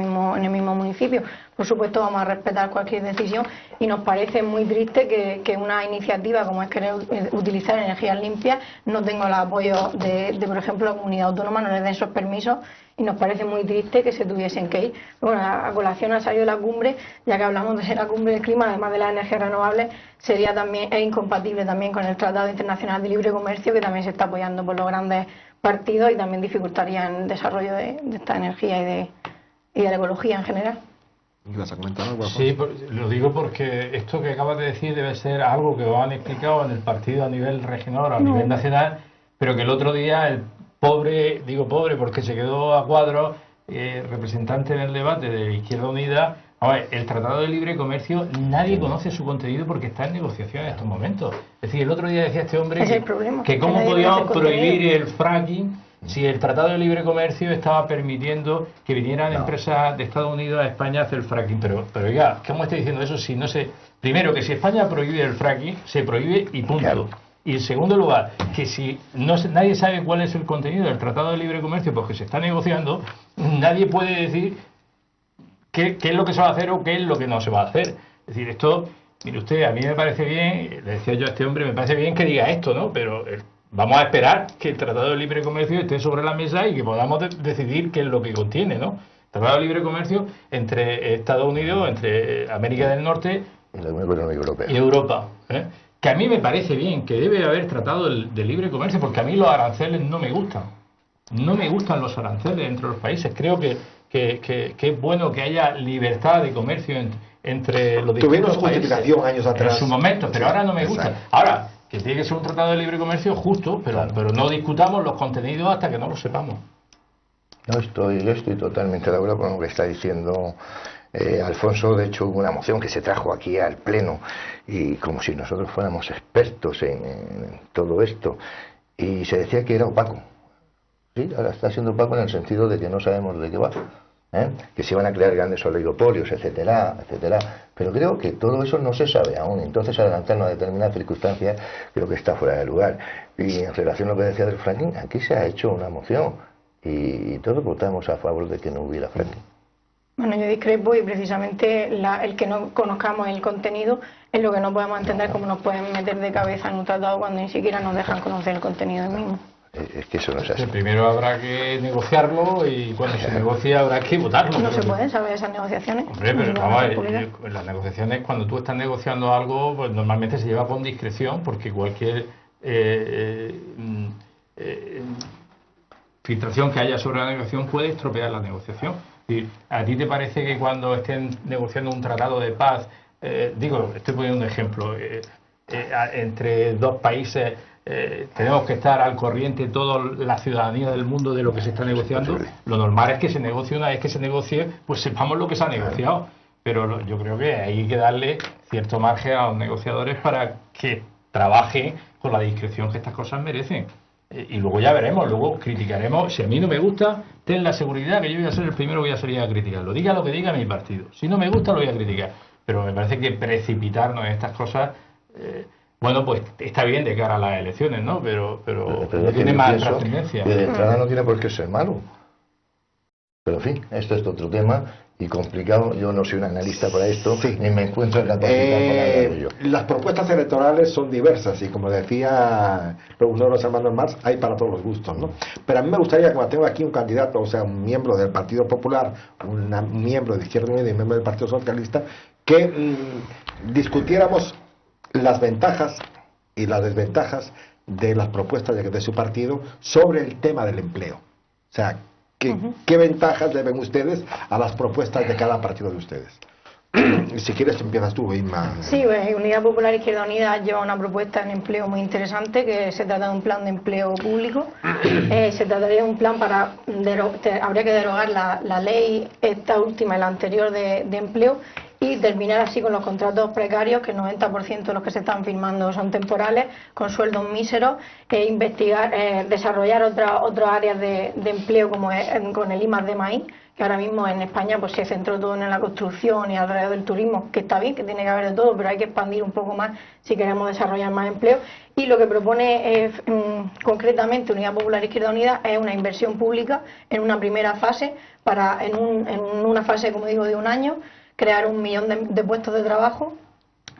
mismo municipio. Por supuesto, vamos a respetar cualquier decisión, y nos parece muy triste que una iniciativa como es querer utilizar energías limpias no tenga el apoyo de por ejemplo, la comunidad autónoma, no les den esos permisos, y nos parece muy triste que se tuviesen que ir. Bueno, a colación ha salido la cumbre, ya que hablamos de la cumbre del clima, además de las energías renovables, es incompatible también con el Tratado Internacional de Libre Comercio, que también se está apoyando por los grandes partidos y también dificultaría el desarrollo de esta energía y de la ecología en general. ¿Ibas a comentar algo? Sí, lo digo porque esto que acabas de decir debe ser algo que os han explicado en el partido a nivel regional o a nivel nacional, pero que el otro día el pobre, digo pobre porque se quedó a cuadros, representante en el debate de Izquierda Unida. A ver, el Tratado de Libre Comercio, nadie conoce su contenido porque está en negociación en estos momentos. Es decir, el otro día decía este hombre que cómo podíamos prohibir el fracking si el Tratado de Libre Comercio estaba permitiendo que vinieran empresas de Estados Unidos a España a hacer el fracking. Pero oiga, ¿cómo está diciendo eso si no se... Primero, que si España prohíbe el fracking, se prohíbe y punto. Claro. Y en segundo lugar, que si nadie sabe cuál es el contenido del Tratado de Libre Comercio porque se está negociando, nadie puede decir qué es lo que se va a hacer o qué es lo que no se va a hacer. Es decir, esto, mire usted, a mí me parece bien, le decía yo a este hombre, me parece bien que diga esto, ¿no? Pero vamos a esperar que el Tratado de Libre Comercio esté sobre la mesa y que podamos decidir qué es lo que contiene, ¿no? Tratado de Libre Comercio entre Estados Unidos, entre América del Norte y la Unión Europea y Europa, que a mí me parece bien, que debe haber tratado de libre comercio, porque a mí los aranceles no me gustan. No me gustan los aranceles entre los países. Creo que es bueno que haya libertad de comercio entre los distintos países. Tuvimos justificación años atrás. En su momento, pero ahora no me gusta. Ahora, que tiene que ser un tratado de libre comercio justo, pero no discutamos los contenidos hasta que no los sepamos. Yo estoy totalmente de acuerdo con lo que está diciendo Alfonso. De hecho, hubo una moción que se trajo aquí al Pleno, y como si nosotros fuéramos expertos en todo esto, y se decía que era opaco. Sí, ahora está siendo opaco en el sentido de que no sabemos de qué va, que se van a crear grandes oligopolios, etcétera, etcétera. Pero creo que todo eso no se sabe aún. Entonces, adelantarnos a determinadas circunstancias creo que está fuera de lugar. Y en relación a lo que decía del fracking, aquí se ha hecho una moción y todos votamos a favor de que no hubiera fracking. Bueno, yo discrepo, y precisamente el que no conozcamos el contenido es lo que no podemos entender, cómo nos pueden meter de cabeza en un tratado cuando ni siquiera nos dejan conocer el contenido del mismo. Es que eso no se hace. Primero habrá que negociarlo, y cuando se negocie habrá que votarlo. No se pueden saber esas negociaciones. Hombre, pero vamos a ver, en las negociaciones, cuando tú estás negociando algo, pues normalmente se lleva con discreción, porque cualquier filtración que haya sobre la negociación puede estropear la negociación. Y ¿a ti te parece que cuando estén negociando un tratado de paz, estoy poniendo un ejemplo, entre dos países, tenemos que estar al corriente toda la ciudadanía del mundo de lo que se está negociando? Lo normal es que se negocie, una vez que se negocie, pues sepamos lo que se ha negociado. Pero yo creo que hay que darle cierto margen a los negociadores para que trabajen con la discreción que estas cosas merecen. Y luego ya veremos, luego criticaremos. Si a mí no me gusta, ten la seguridad que yo voy a ser el primero que voy a salir a criticarlo. Diga lo que diga mi partido. Si no me gusta, lo voy a criticar. Pero me parece que precipitarnos en estas cosas, bueno, pues está bien de cara a las elecciones, ¿no? Pero no tiene más trascendencia. De entrada no tiene por qué ser malo. Pero en fin, esto es otro tema y complicado. Yo no soy un analista para esto, ni me encuentro en la capacidad para hablar de ello. Las propuestas electorales son diversas, y como decía uno de los hermanos Marx, hay para todos los gustos, ¿no? Pero a mí me gustaría, como tengo aquí un candidato, o sea, un miembro del Partido Popular, un miembro de Izquierda Unida y un miembro del Partido Socialista, que discutiéramos las ventajas y las desventajas de las propuestas de su partido sobre el tema del empleo. O sea, ¿qué ventajas le ven ustedes a las propuestas de cada partido de ustedes? Si quieres empiezas tú, Inma. Sí, pues Unidad Popular Izquierda Unida lleva una propuesta en empleo muy interesante, que se trata de un plan de empleo público. Se trataría de un plan para habría que derogar la ley, esta última y la anterior de empleo, y terminar así con los contratos precarios, que el 90% de los que se están firmando son temporales, con sueldos míseros, desarrollar otras áreas de empleo, como es con el I+D+I, que ahora mismo en España pues se centró todo en la construcción y alrededor del turismo, que está bien, que tiene que haber de todo, pero hay que expandir un poco más si queremos desarrollar más empleo. Y lo que propone concretamente Unidad Popular Izquierda Unida es una inversión pública en una primera fase, en una fase, como digo, de un año, crear 1 millón de puestos de trabajo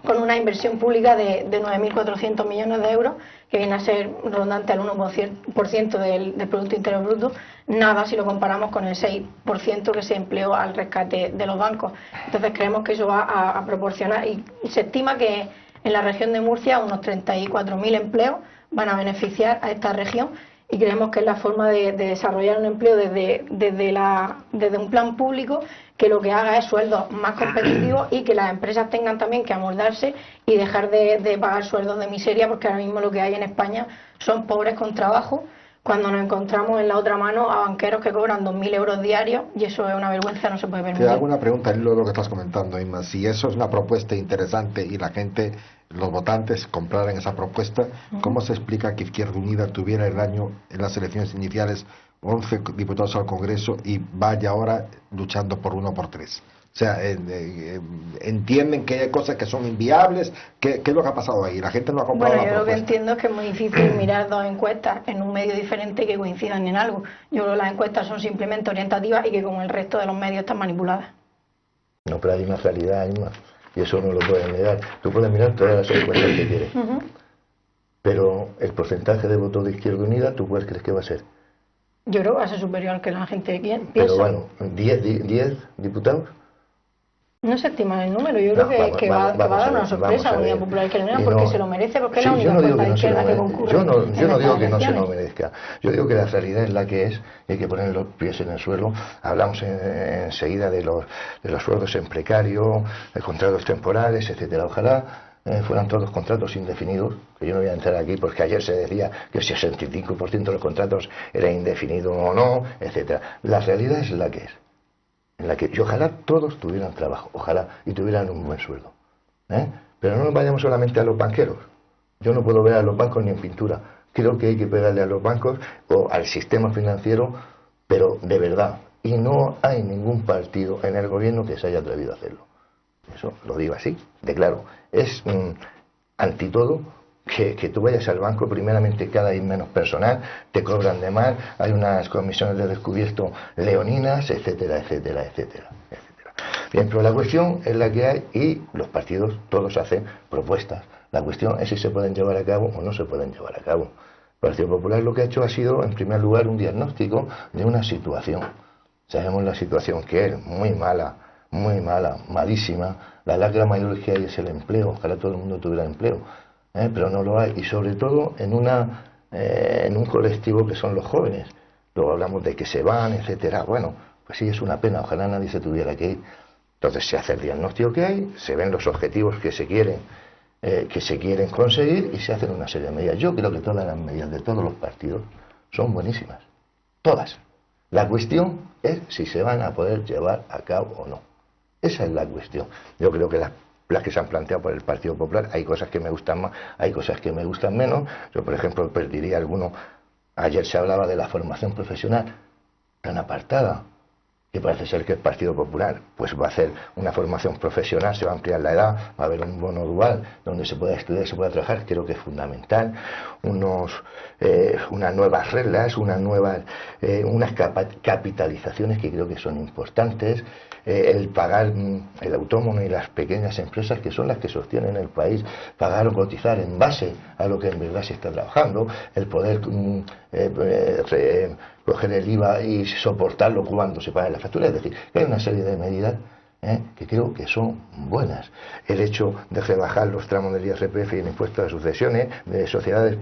con una inversión pública de 9.400 millones de euros, que viene a ser rondante al 1% del Producto Interior Bruto, nada si lo comparamos con el 6% que se empleó al rescate de los bancos. Entonces creemos que eso va a proporcionar, y se estima que en la región de Murcia unos 34.000 empleos van a beneficiar a esta región, y creemos que es la forma de desarrollar un empleo desde un plan público que lo que haga es sueldos más competitivos, y que las empresas tengan también que amoldarse y dejar de pagar sueldos de miseria, porque ahora mismo lo que hay en España son pobres con trabajo, cuando nos encontramos en la otra mano a banqueros que cobran 2.000 euros diarios, y eso es una vergüenza, no se puede permitir. Te hago una pregunta en lo que estás comentando, Inma. Si eso es una propuesta interesante y la gente, los votantes, compraran esa propuesta, ¿cómo se explica que Izquierda Unida tuviera en las elecciones iniciales 11 diputados al Congreso y vaya ahora luchando por 1 por 3? O sea, entienden que hay cosas que son inviables. ¿Qué es lo que ha pasado ahí? La gente no ha comprado la propuesta. Bueno, yo lo que entiendo es que es muy difícil mirar dos encuestas en un medio diferente que coincidan en algo. Yo creo que las encuestas son simplemente orientativas y que, como el resto de los medios, están manipuladas. No, pero hay una realidad, Inma, y eso no lo puedes negar. Tú puedes mirar todas las encuestas que quieres, pero el porcentaje de votos de Izquierda Unida, ¿tú cuál crees que va a ser? Yo creo que va a ser superior al que la gente piensa. Pero bueno, 10 diputados. No se estima el número, yo creo que va a dar una sorpresa a la Unidad Popular Izquierda Unida, porque se lo merece, porque es la única fuerza de izquierda que concurre. Yo no digo que no se lo merezca, yo digo que la realidad es la que es, y hay que poner los pies en el suelo. Hablamos enseguida de los sueldos en precario, de contratos temporales, etcétera. Ojalá fueran todos contratos indefinidos, que yo no voy a entrar aquí porque ayer se decía que el 65% de los contratos era indefinido o no, etcétera. La realidad es la que es, en la que y ojalá todos tuvieran trabajo, ojalá y tuvieran un buen sueldo, pero no nos vayamos solamente a los banqueros. Yo no puedo ver a los bancos ni en pintura. Creo que hay que pegarle a los bancos o al sistema financiero, pero de verdad. Y no hay ningún partido en el gobierno que se haya atrevido a hacerlo. Eso lo digo así, de claro. Es anti todo que tú vayas al banco, primeramente cada vez menos personal, te cobran de más, hay unas comisiones de descubierto leoninas, etcétera, etcétera, etcétera, etcétera. Bien, pero la cuestión es la que hay y los partidos todos hacen propuestas. La cuestión es si se pueden llevar a cabo o no se pueden llevar a cabo. El Partido Popular lo que ha hecho ha sido, en primer lugar, un diagnóstico de una situación. Sabemos la situación que es muy mala, malísima. La lacra mayor que hay es el empleo. Ojalá todo el mundo tuviera empleo, pero no lo hay. Y sobre todo en un colectivo que son los jóvenes. Luego hablamos de que se van, etcétera. Bueno, pues sí, es una pena. Ojalá nadie se tuviera que ir. Entonces se hace el diagnóstico que hay, se ven los objetivos que se quieren conseguir y se hacen una serie de medidas. Yo creo que todas las medidas de todos los partidos son buenísimas, todas. La cuestión es si se van a poder llevar a cabo o no. Esa es la cuestión. Yo creo que las que se han planteado por el Partido Popular, hay cosas que me gustan más, hay cosas que me gustan menos. Yo, por ejemplo, perdería alguno. Ayer se hablaba de la formación profesional tan apartada, que parece ser que el Partido Popular pues va a hacer una formación profesional, se va a ampliar la edad, va a haber un bono dual donde se pueda estudiar, se pueda trabajar. Creo que es fundamental, unas nuevas reglas, unas capitalizaciones que creo que son importantes, el pagar el autónomo y las pequeñas empresas, que son las que sostienen el país, pagar o cotizar en base a lo que en verdad se está trabajando, el poder coger el IVA y soportarlo cuando se pague la factura. Es decir, hay una serie de medidas que creo que son buenas. El hecho de rebajar los tramos del IRPF y el impuesto de sucesiones, de sociedades,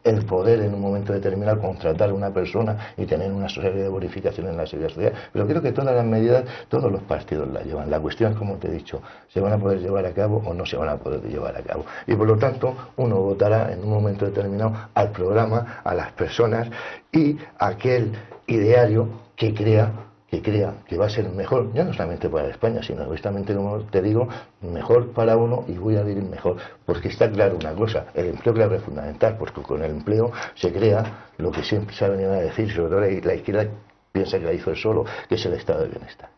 el poder en un momento determinado contratar a una persona y tener una serie de bonificaciones en la seguridad social. Pero creo que todas las medidas, todos los partidos las llevan. La cuestión es, como te he dicho, ¿se van a poder llevar a cabo o no se van a poder llevar a cabo? Y por lo tanto, uno votará en un momento determinado al programa, a las personas y a aquel ideario que crea que va a ser mejor, ya no solamente para España, sino justamente, como te digo, mejor para uno, y voy a decir mejor, porque está claro una cosa, el empleo claro es fundamental, porque con el empleo se crea lo que siempre se ha venido a decir, sobre todo la izquierda piensa que la hizo el solo, que es el estado de bienestar.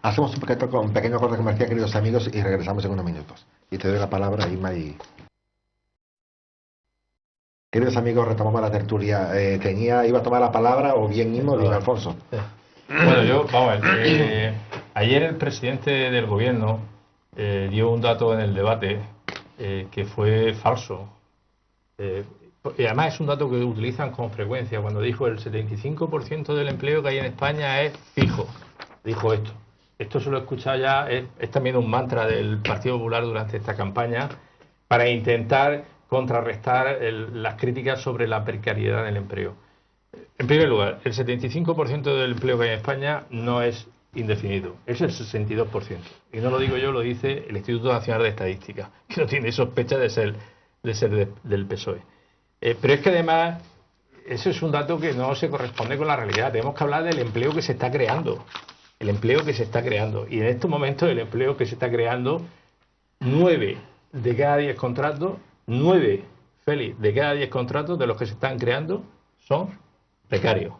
Hacemos un pequeño corte comercial, queridos amigos, y regresamos en unos minutos. Y te doy la palabra, Inma. Queridos amigos, retomamos la tertulia. ¿Iba a tomar la palabra o bien Inma o bien Alfonso? Bueno, vamos a ver. Ayer el presidente del gobierno dio un dato en el debate que fue falso. Y además es un dato que utilizan con frecuencia. Cuando dijo el 75% del empleo que hay en España es fijo, dijo esto. Esto se lo he escuchado ya, es también un mantra del Partido Popular durante esta campaña para intentar contrarrestar las críticas sobre la precariedad del empleo. En primer lugar, el 75% del empleo que hay en España no es indefinido, es el 62%. Y no lo digo yo, lo dice el Instituto Nacional de Estadística, que no tiene sospecha de ser del PSOE. Pero es que además, eso es un dato que no se corresponde con la realidad. Tenemos que hablar del empleo que se está creando. El empleo que se está creando. Y en estos momentos el empleo que se está creando, 9 de cada 10 contratos, 9, Félix, de cada 10 contratos de los que se están creando son precarios.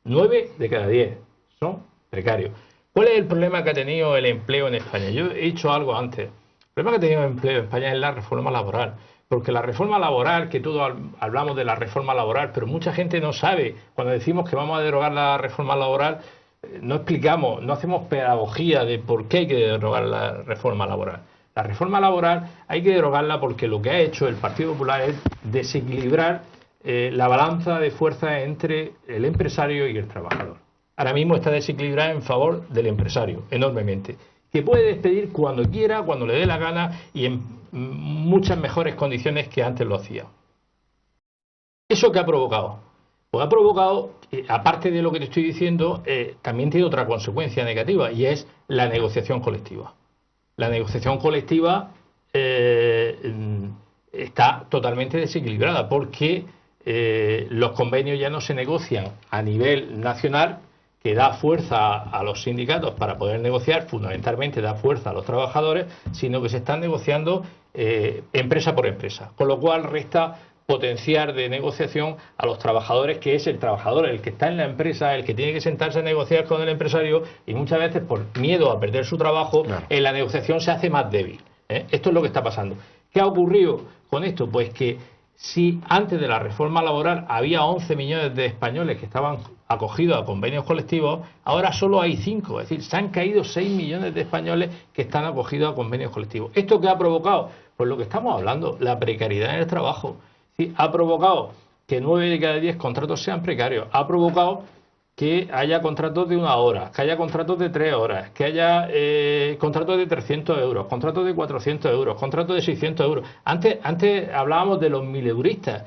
9 de cada 10 son precarios. ¿Cuál es el problema que ha tenido el empleo en España? Yo he dicho algo antes. El problema que ha tenido el empleo en España es la reforma laboral. Porque la reforma laboral, que todos hablamos de la reforma laboral, pero mucha gente no sabe, cuando decimos que vamos a derogar la reforma laboral, no explicamos, no hacemos pedagogía de por qué hay que derogar la reforma laboral. La reforma laboral hay que derogarla porque lo que ha hecho el Partido Popular es desequilibrar la balanza de fuerza entre el empresario y el trabajador. Ahora mismo está desequilibrada en favor del empresario, enormemente, que puede despedir cuando quiera, cuando le dé la gana y en muchas mejores condiciones que antes lo hacía. ¿Eso qué ha provocado? Pues ha provocado, aparte de lo que te estoy diciendo, también tiene otra consecuencia negativa, y es la negociación colectiva. La negociación colectiva está totalmente desequilibrada, porque los convenios ya no se negocian a nivel nacional, que da fuerza a los sindicatos para poder negociar, fundamentalmente da fuerza a los trabajadores, sino que se están negociando empresa por empresa, con lo cual resta potenciar de negociación a los trabajadores, que es el trabajador el que está en la empresa, el que tiene que sentarse a negociar con el empresario, y muchas veces por miedo a perder su trabajo, claro, en la negociación se hace más débil. Esto es lo que está pasando. ¿Qué ha ocurrido con esto? Pues que si antes de la reforma laboral había 11 millones de españoles que estaban acogidos a convenios colectivos, ahora solo hay 5, es decir, se han caído 6 millones de españoles que están acogidos a convenios colectivos. ¿Esto qué ha provocado? Pues lo que estamos hablando, la precariedad en el trabajo. Sí, ha provocado que 9 de cada 10 contratos sean precarios, ha provocado que haya contratos de 1 hora, que haya contratos de 3 horas, que haya contratos de 300 euros, contratos de 400 euros, contratos de 600 euros. Antes hablábamos de los mileuristas.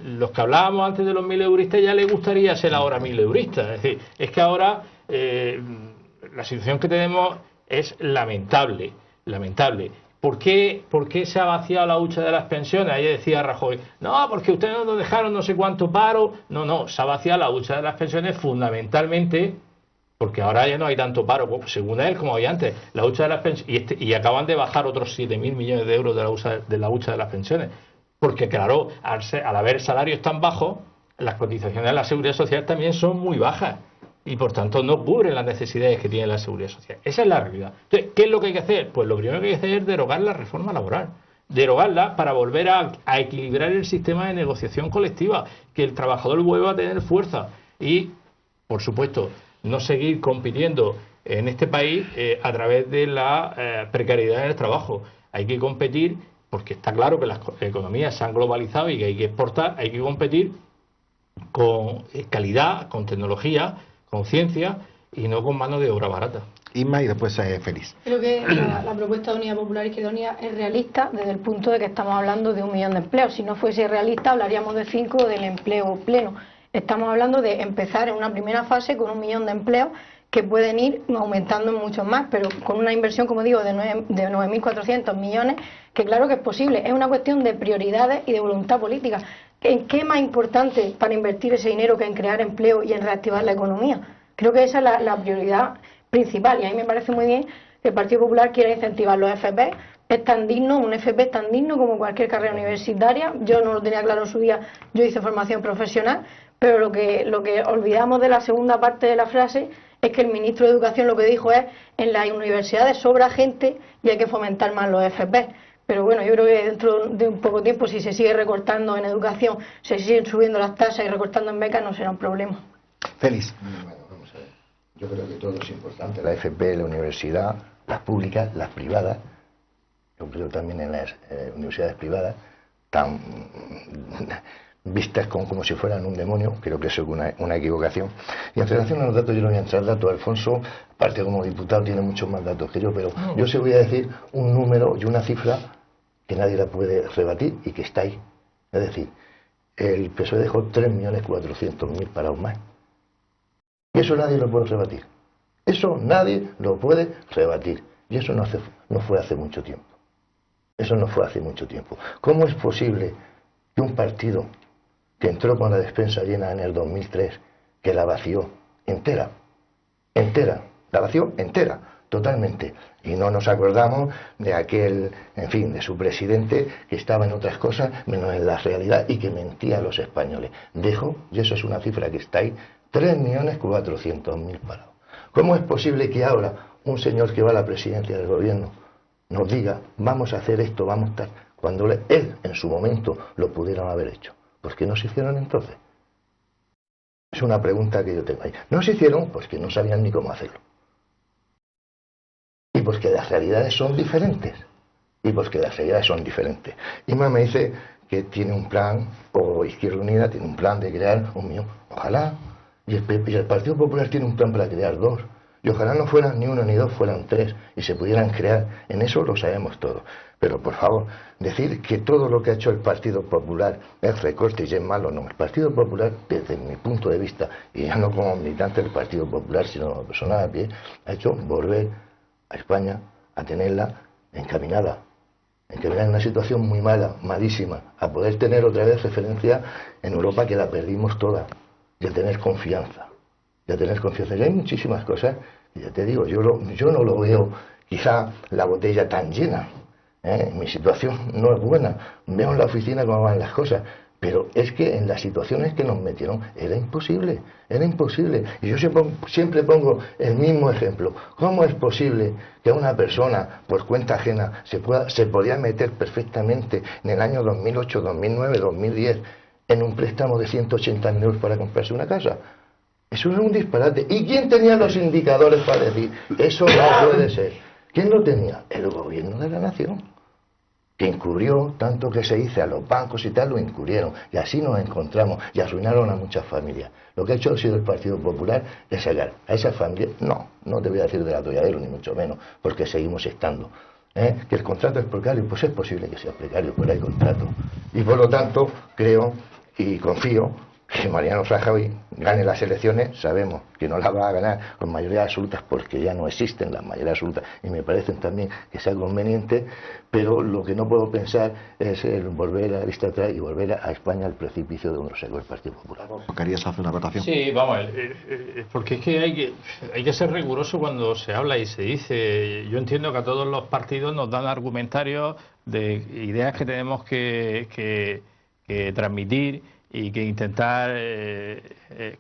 Los que hablábamos antes de los mileuristas ya les gustaría ser ahora mileuristas. Es decir, es que ahora la situación que tenemos es lamentable, lamentable. ¿Por qué se ha vaciado la hucha de las pensiones? Ahí decía Rajoy, no, porque ustedes nos dejaron no sé cuánto paro. No, se ha vaciado la hucha de las pensiones fundamentalmente porque ahora ya no hay tanto paro, según él, como había antes. La hucha de las pensiones, y acaban de bajar otros 7.000 millones de euros de la hucha de las pensiones. Porque claro, al haber salarios tan bajos, las cotizaciones de la Seguridad Social también son muy bajas. Y por tanto no cubren las necesidades que tiene la Seguridad Social. Esa es la realidad. Entonces, ¿qué es lo que hay que hacer? Pues lo primero que hay que hacer es derogar la reforma laboral. Derogarla para volver a equilibrar el sistema de negociación colectiva, que el trabajador vuelva a tener fuerza y, por supuesto, no seguir compitiendo en este país a través de la precariedad en el trabajo. Hay que competir, porque está claro que las economías se han globalizado y que hay que exportar, hay que competir con calidad, con tecnología, con ciencia y no con mano de obra barata. Inma y después Félix. Creo que la propuesta de Unidad Popular y Izquierda Unida es realista desde el punto de que estamos hablando de 1 millón de empleos. Si no fuese realista hablaríamos de 5 del empleo pleno. Estamos hablando de empezar en una primera fase con 1 millón de empleos que pueden ir aumentando en muchos más, pero con una inversión, como digo, de 9.400 millones, que claro que es posible. Es una cuestión de prioridades y de voluntad política. ¿En qué más importante para invertir ese dinero que en crear empleo y en reactivar la economía? Creo que esa es la prioridad principal, y a mí me parece muy bien que el Partido Popular quiera incentivar los FP. Es tan digno, un FP es tan digno como cualquier carrera universitaria. Yo no lo tenía claro en su día, yo hice formación profesional, pero lo que olvidamos de la segunda parte de la frase es que el ministro de Educación lo que dijo es: en las universidades sobra gente y hay que fomentar más los FP. Pero bueno, yo creo que dentro de un poco tiempo, si se sigue recortando en educación, se siguen subiendo las tasas y recortando en becas, no será un problema. Félix. Bueno, vamos a ver. Yo creo que todo es importante. La FP, la universidad, las públicas, las privadas. Yo creo también en las universidades privadas, tan vistas como si fueran un demonio. Creo que eso es una equivocación. Y en relación a los datos, yo no voy a entrar datos. Alfonso, aparte como diputado, tiene muchos más datos que yo, pero yo se voy a decir un número y una cifra que nadie la puede rebatir y que está ahí. Es decir, el PSOE dejó 3.400.000 parados más. Y eso nadie lo puede rebatir. Eso nadie lo puede rebatir. Y eso no fue hace mucho tiempo. Eso no fue hace mucho tiempo. ¿Cómo es posible que un partido que entró con la despensa llena en el 2003, que la vació entera, la vació entera, totalmente, y no nos acordamos de aquel, en fin, de su presidente que estaba en otras cosas menos en la realidad y que mentía a los españoles? Dejó, y eso es una cifra que está ahí, 3.400.000 parados. ¿Cómo es posible que ahora un señor que va a la presidencia del gobierno nos diga: vamos a hacer esto, vamos a estar, cuando él en su momento lo pudieron haber hecho? ¿Por qué no se hicieron entonces? Es una pregunta que yo tengo ahí. No se hicieron pues que no sabían ni cómo hacerlo. Y porque las realidades son diferentes. Inma me dice que tiene un plan, o Izquierda Unida tiene un plan de crear 1 millón. Ojalá. Y el Partido Popular tiene un plan para crear 2. Y ojalá no fueran ni 1 ni 2, fueran 3 y se pudieran crear. En eso lo sabemos todo. Pero por favor, decir que todo lo que ha hecho el Partido Popular es recorte y es malo, no. El Partido Popular, desde mi punto de vista, y ya no como militante del Partido Popular, sino como persona de pie, ha hecho volver a España a tenerla encaminada en que vengan en una situación muy mala, malísima, a poder tener otra vez referencia en Europa, que la perdimos toda, y a tener confianza. Y hay muchísimas cosas, y ya te digo, yo no lo veo quizá la botella tan llena, ¿eh? Mi situación no es buena, veo en la oficina cómo van las cosas, pero es que en las situaciones que nos metieron era imposible. Y yo siempre pongo el mismo ejemplo. ¿Cómo es posible que una persona por cuenta ajena se podía meter perfectamente en el año 2008, 2009, 2010 en un préstamo de 180.000 euros para comprarse una casa? Eso es un disparate. ¿Y quién tenía los indicadores para decir eso no puede ser? ¿Quién lo tenía? El gobierno de la nación, que encubrió tanto que se dice a los bancos y tal, lo encubrieron, y así nos encontramos, y arruinaron a muchas familias. Lo que ha hecho el Partido Popular es sacar a esas familias, no te voy a decir del atolladero, ni mucho menos, porque seguimos estando. Que el contrato es precario, pues es posible que sea precario, pero hay contrato. Y por lo tanto, creo y confío que Mariano Rajoy gane las elecciones. Sabemos que no las va a ganar con mayoría absolutas, porque ya no existen las mayorías absolutas, y me parecen también que sea conveniente, pero lo que no puedo pensar es el volver a la vista atrás y volver a España al precipicio de donde sacó el Partido Popular. ¿Querías hacer una votación? Sí, vamos, porque es que hay que ser riguroso cuando se habla y se dice. Yo entiendo que a todos los partidos nos dan argumentarios de ideas que tenemos que transmitir y que intentar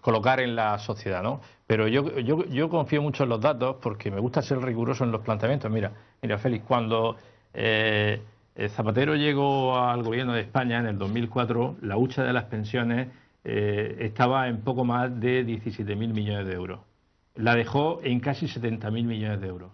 colocar en la sociedad, ¿no? Pero yo confío mucho en los datos, porque me gusta ser riguroso en los planteamientos. Mira, Félix, cuando Zapatero llegó al gobierno de España en el 2004, la hucha de las pensiones estaba en poco más de 17.000 millones de euros. La dejó en casi 70.000 millones de euros.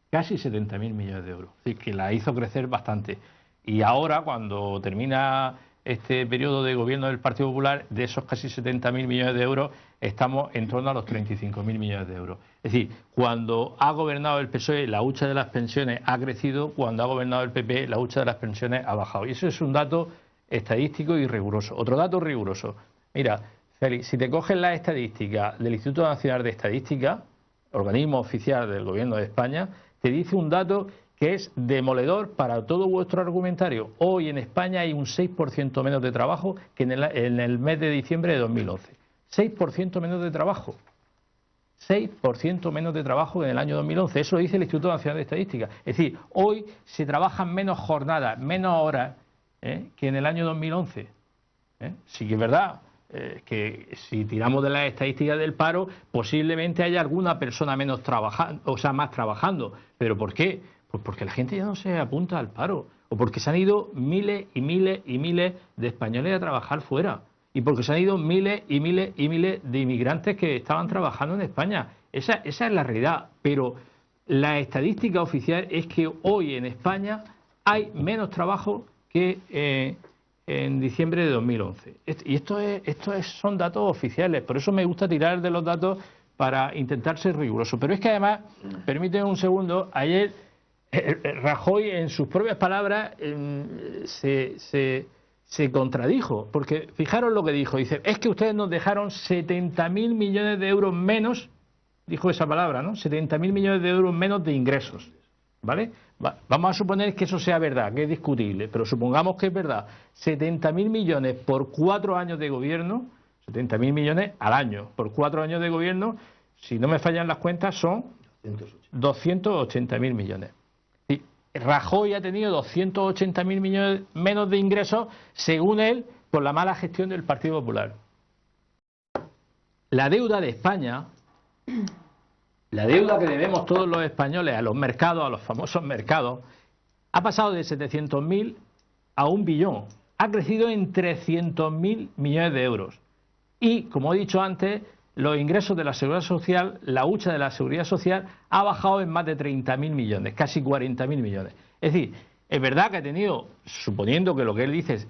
Casi 70.000 millones de euros. Es decir, que la hizo crecer bastante. Y ahora, cuando termina este periodo de gobierno del Partido Popular, de esos casi 70.000 millones de euros, estamos en torno a los 35.000 millones de euros. Es decir, cuando ha gobernado el PSOE, la hucha de las pensiones ha crecido; cuando ha gobernado el PP, la hucha de las pensiones ha bajado. Y eso es un dato estadístico y riguroso. Otro dato riguroso. Mira, Félix, si te coges la estadística del Instituto Nacional de Estadística, organismo oficial del Gobierno de España, te dice un dato que es demoledor para todo vuestro argumentario. Hoy en España hay un 6% menos de trabajo que en el mes de diciembre de 2011. 6% menos de trabajo. 6% menos de trabajo que en el año 2011. Eso lo dice el Instituto Nacional de Estadística. Es decir, hoy se trabajan menos jornadas, menos horas que en el año 2011. Sí que es verdad que si tiramos de las estadísticas del paro, posiblemente haya alguna persona menos trabajando, o sea, más trabajando. ¿Pero por qué? Pues porque la gente ya no se apunta al paro, o porque se han ido miles y miles y miles de españoles a trabajar fuera, y porque se han ido miles y miles y miles de inmigrantes que estaban trabajando en España. Esa es la realidad. Pero la estadística oficial es que hoy en España hay menos trabajo que en diciembre de 2011. Y son datos oficiales. Por eso me gusta tirar de los datos para intentar ser riguroso. Pero es que además, permíteme un segundo, ayer Rajoy, en sus propias palabras, se contradijo, porque fijaros lo que dijo. Dice, es que ustedes nos dejaron 70.000 millones de euros menos, dijo esa palabra, ¿no? 70.000 millones de euros menos de ingresos, ¿vale? Vamos a suponer que eso sea verdad, que es discutible, pero supongamos que es verdad. 70.000 millones por 4 años de gobierno, 70.000 millones al año, por 4 años de gobierno, si no me fallan las cuentas, son 280.000 millones. Rajoy ha tenido 280.000 millones menos de ingresos, según él, por la mala gestión del Partido Popular. La deuda de España, la deuda que debemos todos los españoles a los mercados, a los famosos mercados, ha pasado de 700.000 a 1 billón. Ha crecido en 300.000 millones de euros. Y, como he dicho antes, los ingresos de la Seguridad Social, la hucha de la Seguridad Social, ha bajado en más de 30.000 millones, casi 40.000 millones. Es decir, es verdad que ha tenido, suponiendo que lo que él dice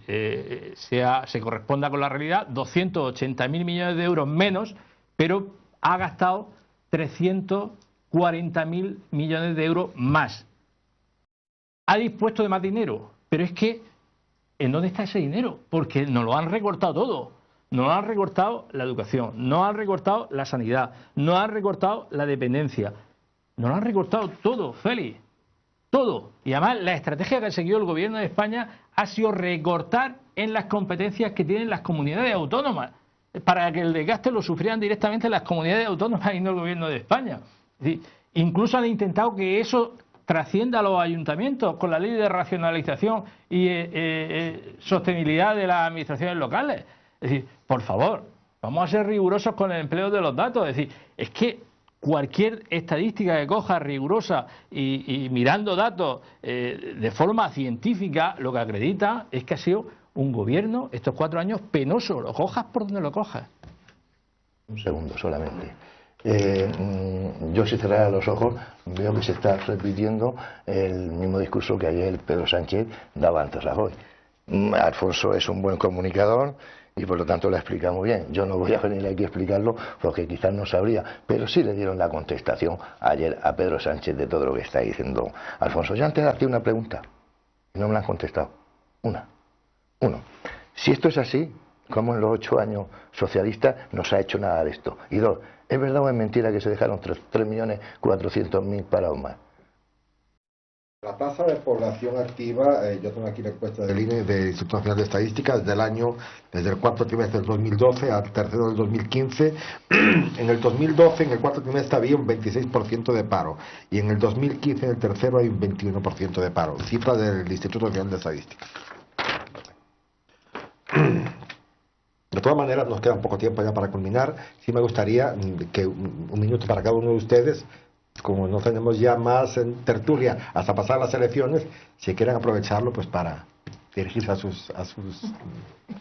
se corresponda con la realidad, 280.000 millones de euros menos, pero ha gastado 340.000 millones de euros más. Ha dispuesto de más dinero, pero es que, ¿en dónde está ese dinero? Porque nos lo han recortado todo. Nos han recortado la educación, nos han recortado la sanidad, nos han recortado la dependencia, nos han recortado todo, Félix. Todo. Y además la estrategia que ha seguido el gobierno de España ha sido recortar en las competencias que tienen las comunidades autónomas, para que el desgaste lo sufrieran directamente las comunidades autónomas y no el gobierno de España. Es decir, incluso han intentado que eso trascienda a los ayuntamientos con la ley de racionalización y sostenibilidad de las administraciones locales. Es decir, por favor, vamos a ser rigurosos con el empleo de los datos. Es decir, es que cualquier estadística que coja rigurosa y mirando datos de forma científica, lo que acredita es que ha sido un gobierno estos 4 años penoso, lo cojas por donde lo cojas. Un segundo solamente. Yo, si cerrara los ojos, veo que se está repitiendo el mismo discurso que ayer Pedro Sánchez daba ante Rajoy. Alfonso es un buen comunicador y por lo tanto lo explica muy bien. Yo no voy a venir aquí a explicarlo porque quizás no sabría, pero sí le dieron la contestación ayer a Pedro Sánchez de todo lo que está diciendo Alfonso. Yo antes hacía una pregunta y no me la han contestado. Uno, si esto es así, ¿cómo en los 8 años socialistas no se ha hecho nada de esto? Y 2, ¿es verdad o es mentira que se dejaron 3.400.000 parados más? La tasa de población activa, yo tengo aquí la encuesta del INE, del Instituto Nacional de Estadística, desde el cuarto trimestre del 2012 al tercero del 2015. En el 2012, en el cuarto trimestre, había un 26% de paro, y en el 2015, en el tercero, hay un 21% de paro, cifra del Instituto Nacional de Estadística. De todas maneras, nos queda un poco tiempo ya para culminar. Sí me gustaría que un minuto para cada uno de ustedes, como no tenemos ya más en tertulia hasta pasar las elecciones, si quieren aprovecharlo pues para dirigirse a sus...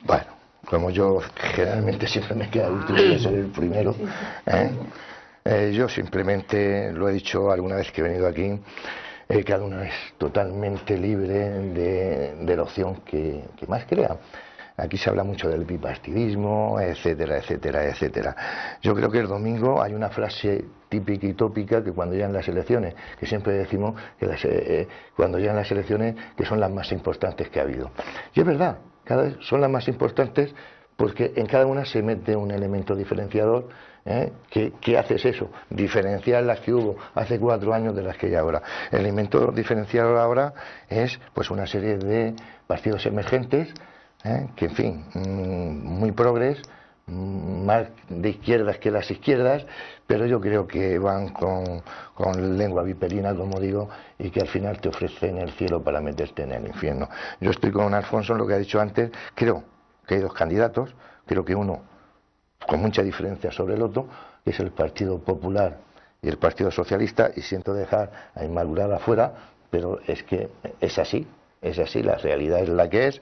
Bueno, como yo generalmente siempre me queda el último, voy a ser el primero. Yo simplemente lo he dicho alguna vez que he venido aquí, cada uno es totalmente libre de la opción que más crea. Aquí se habla mucho del bipartidismo, etcétera, etcétera, etcétera. Yo creo que el domingo hay una frase típica y tópica que cuando llegan las elecciones, que siempre decimos que cuando llegan las elecciones que son las más importantes que ha habido. Y es verdad, cada vez son las más importantes porque en cada una se mete un elemento diferenciador. ¿Qué haces eso? Diferenciar las que hubo hace 4 años de las que hay ahora. El elemento diferenciador ahora es pues una serie de partidos emergentes, que en fin, muy progres, más de izquierdas que las izquierdas, pero yo creo que van con lengua viperina, como digo, y que al final te ofrecen el cielo para meterte en el infierno. Yo estoy con Alfonso en lo que ha dicho antes. Creo que hay 2 candidatos, creo que uno con mucha diferencia sobre el otro, que es el Partido Popular y el Partido Socialista, y siento dejar a Inmaculada fuera, pero es que es así, la realidad es la que es.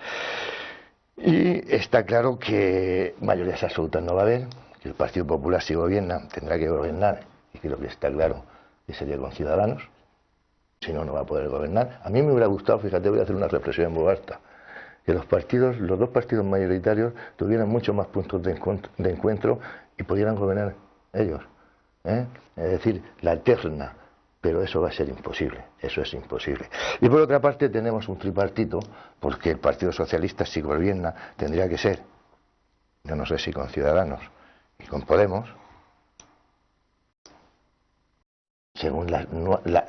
Y está claro que mayorías absolutas no va a haber, que el Partido Popular, si gobierna, tendrá que gobernar, y creo que está claro que sería con Ciudadanos, si no, no va a poder gobernar. A mí me hubiera gustado, fíjate, voy a hacer una reflexión en voz alta, que los 2 partidos mayoritarios tuvieran mucho más puntos de encuentro y pudieran gobernar ellos. Es decir, la terna. Pero eso va a ser imposible, eso es imposible. Y por otra parte tenemos un tripartito, porque el Partido Socialista, si gobierna, tendría que ser, yo no sé si con Ciudadanos y con Podemos, según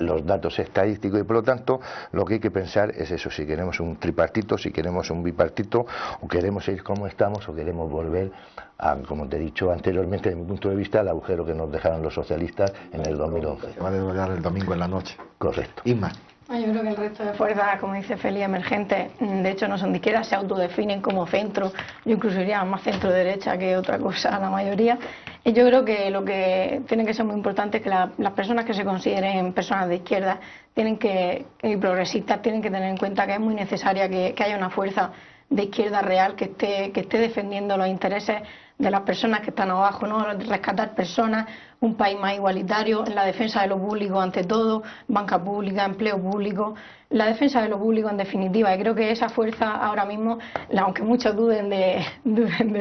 los datos estadísticos, y por lo tanto lo que hay que pensar es eso, si queremos un tripartito, si queremos un bipartito, o queremos ir como estamos, o queremos volver a, como te he dicho anteriormente, desde mi punto de vista, al agujero que nos dejaron los socialistas en el 2011. Se va a desarrollar el domingo en la noche. Correcto. Inma. Yo creo que el resto de fuerzas, como dice Félix, emergentes, de hecho no son de izquierda, se autodefinen como centro. Yo incluso iría más centro-derecha que otra cosa, la mayoría. Y yo creo que lo que tiene que ser muy importante es que las personas que se consideren personas de izquierda y progresistas tienen que tener en cuenta que es muy necesaria que haya una fuerza de izquierda real que esté defendiendo los intereses de las personas que están abajo, ¿no? Rescatar personas, un país más igualitario, en la defensa de lo público ante todo, banca pública, empleo público, la defensa de lo público en definitiva. Y creo que esa fuerza ahora mismo, aunque muchos duden de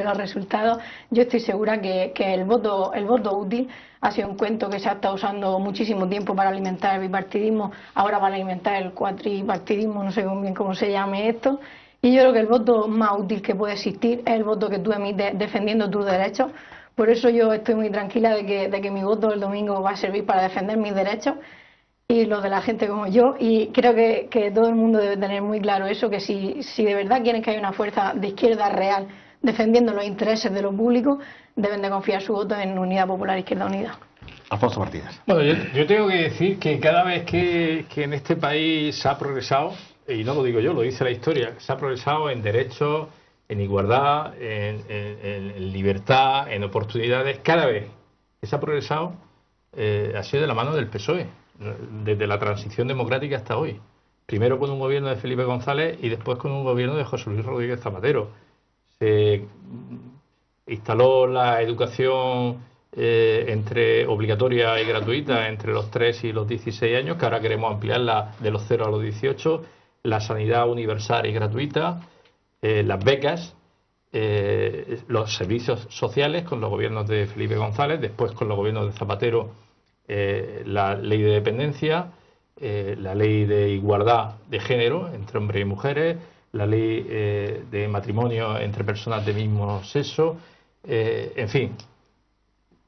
los resultados, yo estoy segura que el voto útil ha sido un cuento que se ha estado usando muchísimo tiempo para alimentar el bipartidismo, ahora van a alimentar el cuatripartidismo, no sé bien cómo se llame esto. Y yo creo que el voto más útil que puede existir es el voto que tú emites defendiendo tus derechos. Por eso yo estoy muy tranquila de que mi voto el domingo va a servir para defender mis derechos. y los de la gente como yo, y creo que todo el mundo debe tener muy claro eso, que si de verdad quieren que haya una fuerza de izquierda real defendiendo los intereses de lo público, deben de confiar su voto en Unidad Popular Izquierda Unida. Alfonso Martínez. Bueno, yo tengo que decir que cada vez que en este país se ha progresado, y no lo digo yo, lo dice la historia, se ha progresado en derechos, en igualdad, en libertad, en oportunidades, cada vez que se ha progresado ha sido de la mano del PSOE, desde la transición democrática hasta hoy. Primero con un gobierno de Felipe González y después con un gobierno de José Luis Rodríguez Zapatero. Se instaló la educación entre obligatoria y gratuita entre los 3 y los 16 años, que ahora queremos ampliarla de los 0 a los 18, la sanidad universal y gratuita, las becas, los servicios sociales con los gobiernos de Felipe González, después con los gobiernos de Zapatero, la ley de dependencia, la ley de igualdad de género entre hombres y mujeres, la ley de matrimonio entre personas de mismo sexo, en fin,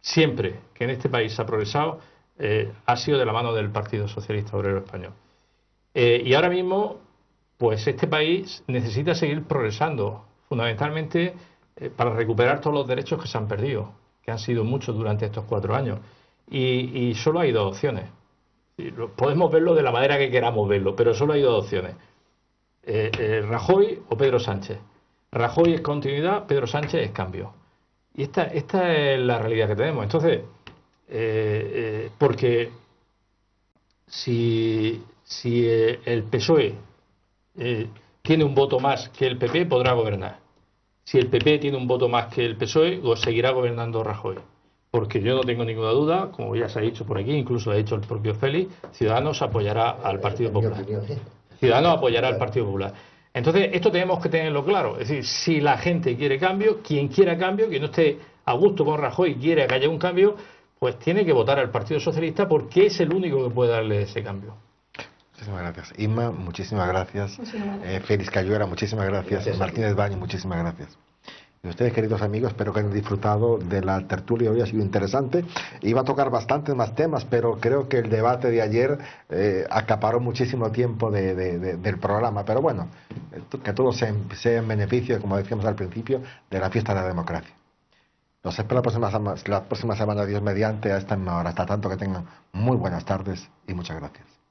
siempre que en este país se ha progresado ha sido de la mano del Partido Socialista Obrero Español. Y ahora mismo, pues este país necesita seguir progresando, fundamentalmente para recuperar todos los derechos que se han perdido, que han sido muchos durante estos 4 años. Y solo hay 2 opciones. Podemos verlo de la manera que queramos verlo, pero solo hay 2 opciones. Rajoy o Pedro Sánchez. Rajoy es continuidad, Pedro Sánchez es cambio. Y esta es la realidad que tenemos. Entonces, porque si el PSOE tiene un voto más que el PP, podrá gobernar. Si el PP tiene un voto más que el PSOE, seguirá gobernando Rajoy. Porque yo no tengo ninguna duda, como ya se ha dicho por aquí, incluso lo ha dicho el propio Félix, Ciudadanos apoyará al Partido Popular. Ciudadanos apoyará al Partido Popular. Entonces, esto tenemos que tenerlo claro. Es decir, si la gente quiere cambio, quien quiera cambio, que no esté a gusto con Rajoy y quiere que haya un cambio, pues tiene que votar al Partido Socialista porque es el único que puede darle ese cambio. Muchísimas gracias. Inma, muchísimas gracias. Félix Cayuela, muchísimas gracias. Martínez Baño, muchísimas gracias. Y ustedes, queridos amigos, espero que hayan disfrutado de la tertulia. Hoy ha sido interesante. Iba a tocar bastantes más temas, pero creo que el debate de ayer acaparó muchísimo tiempo del programa. Pero bueno, que todo sea en beneficio, como decíamos al principio, de la fiesta de la democracia. Los espero la próxima semana, Dios mediante, a esta misma hora. Hasta tanto, que tengan muy buenas tardes y muchas gracias.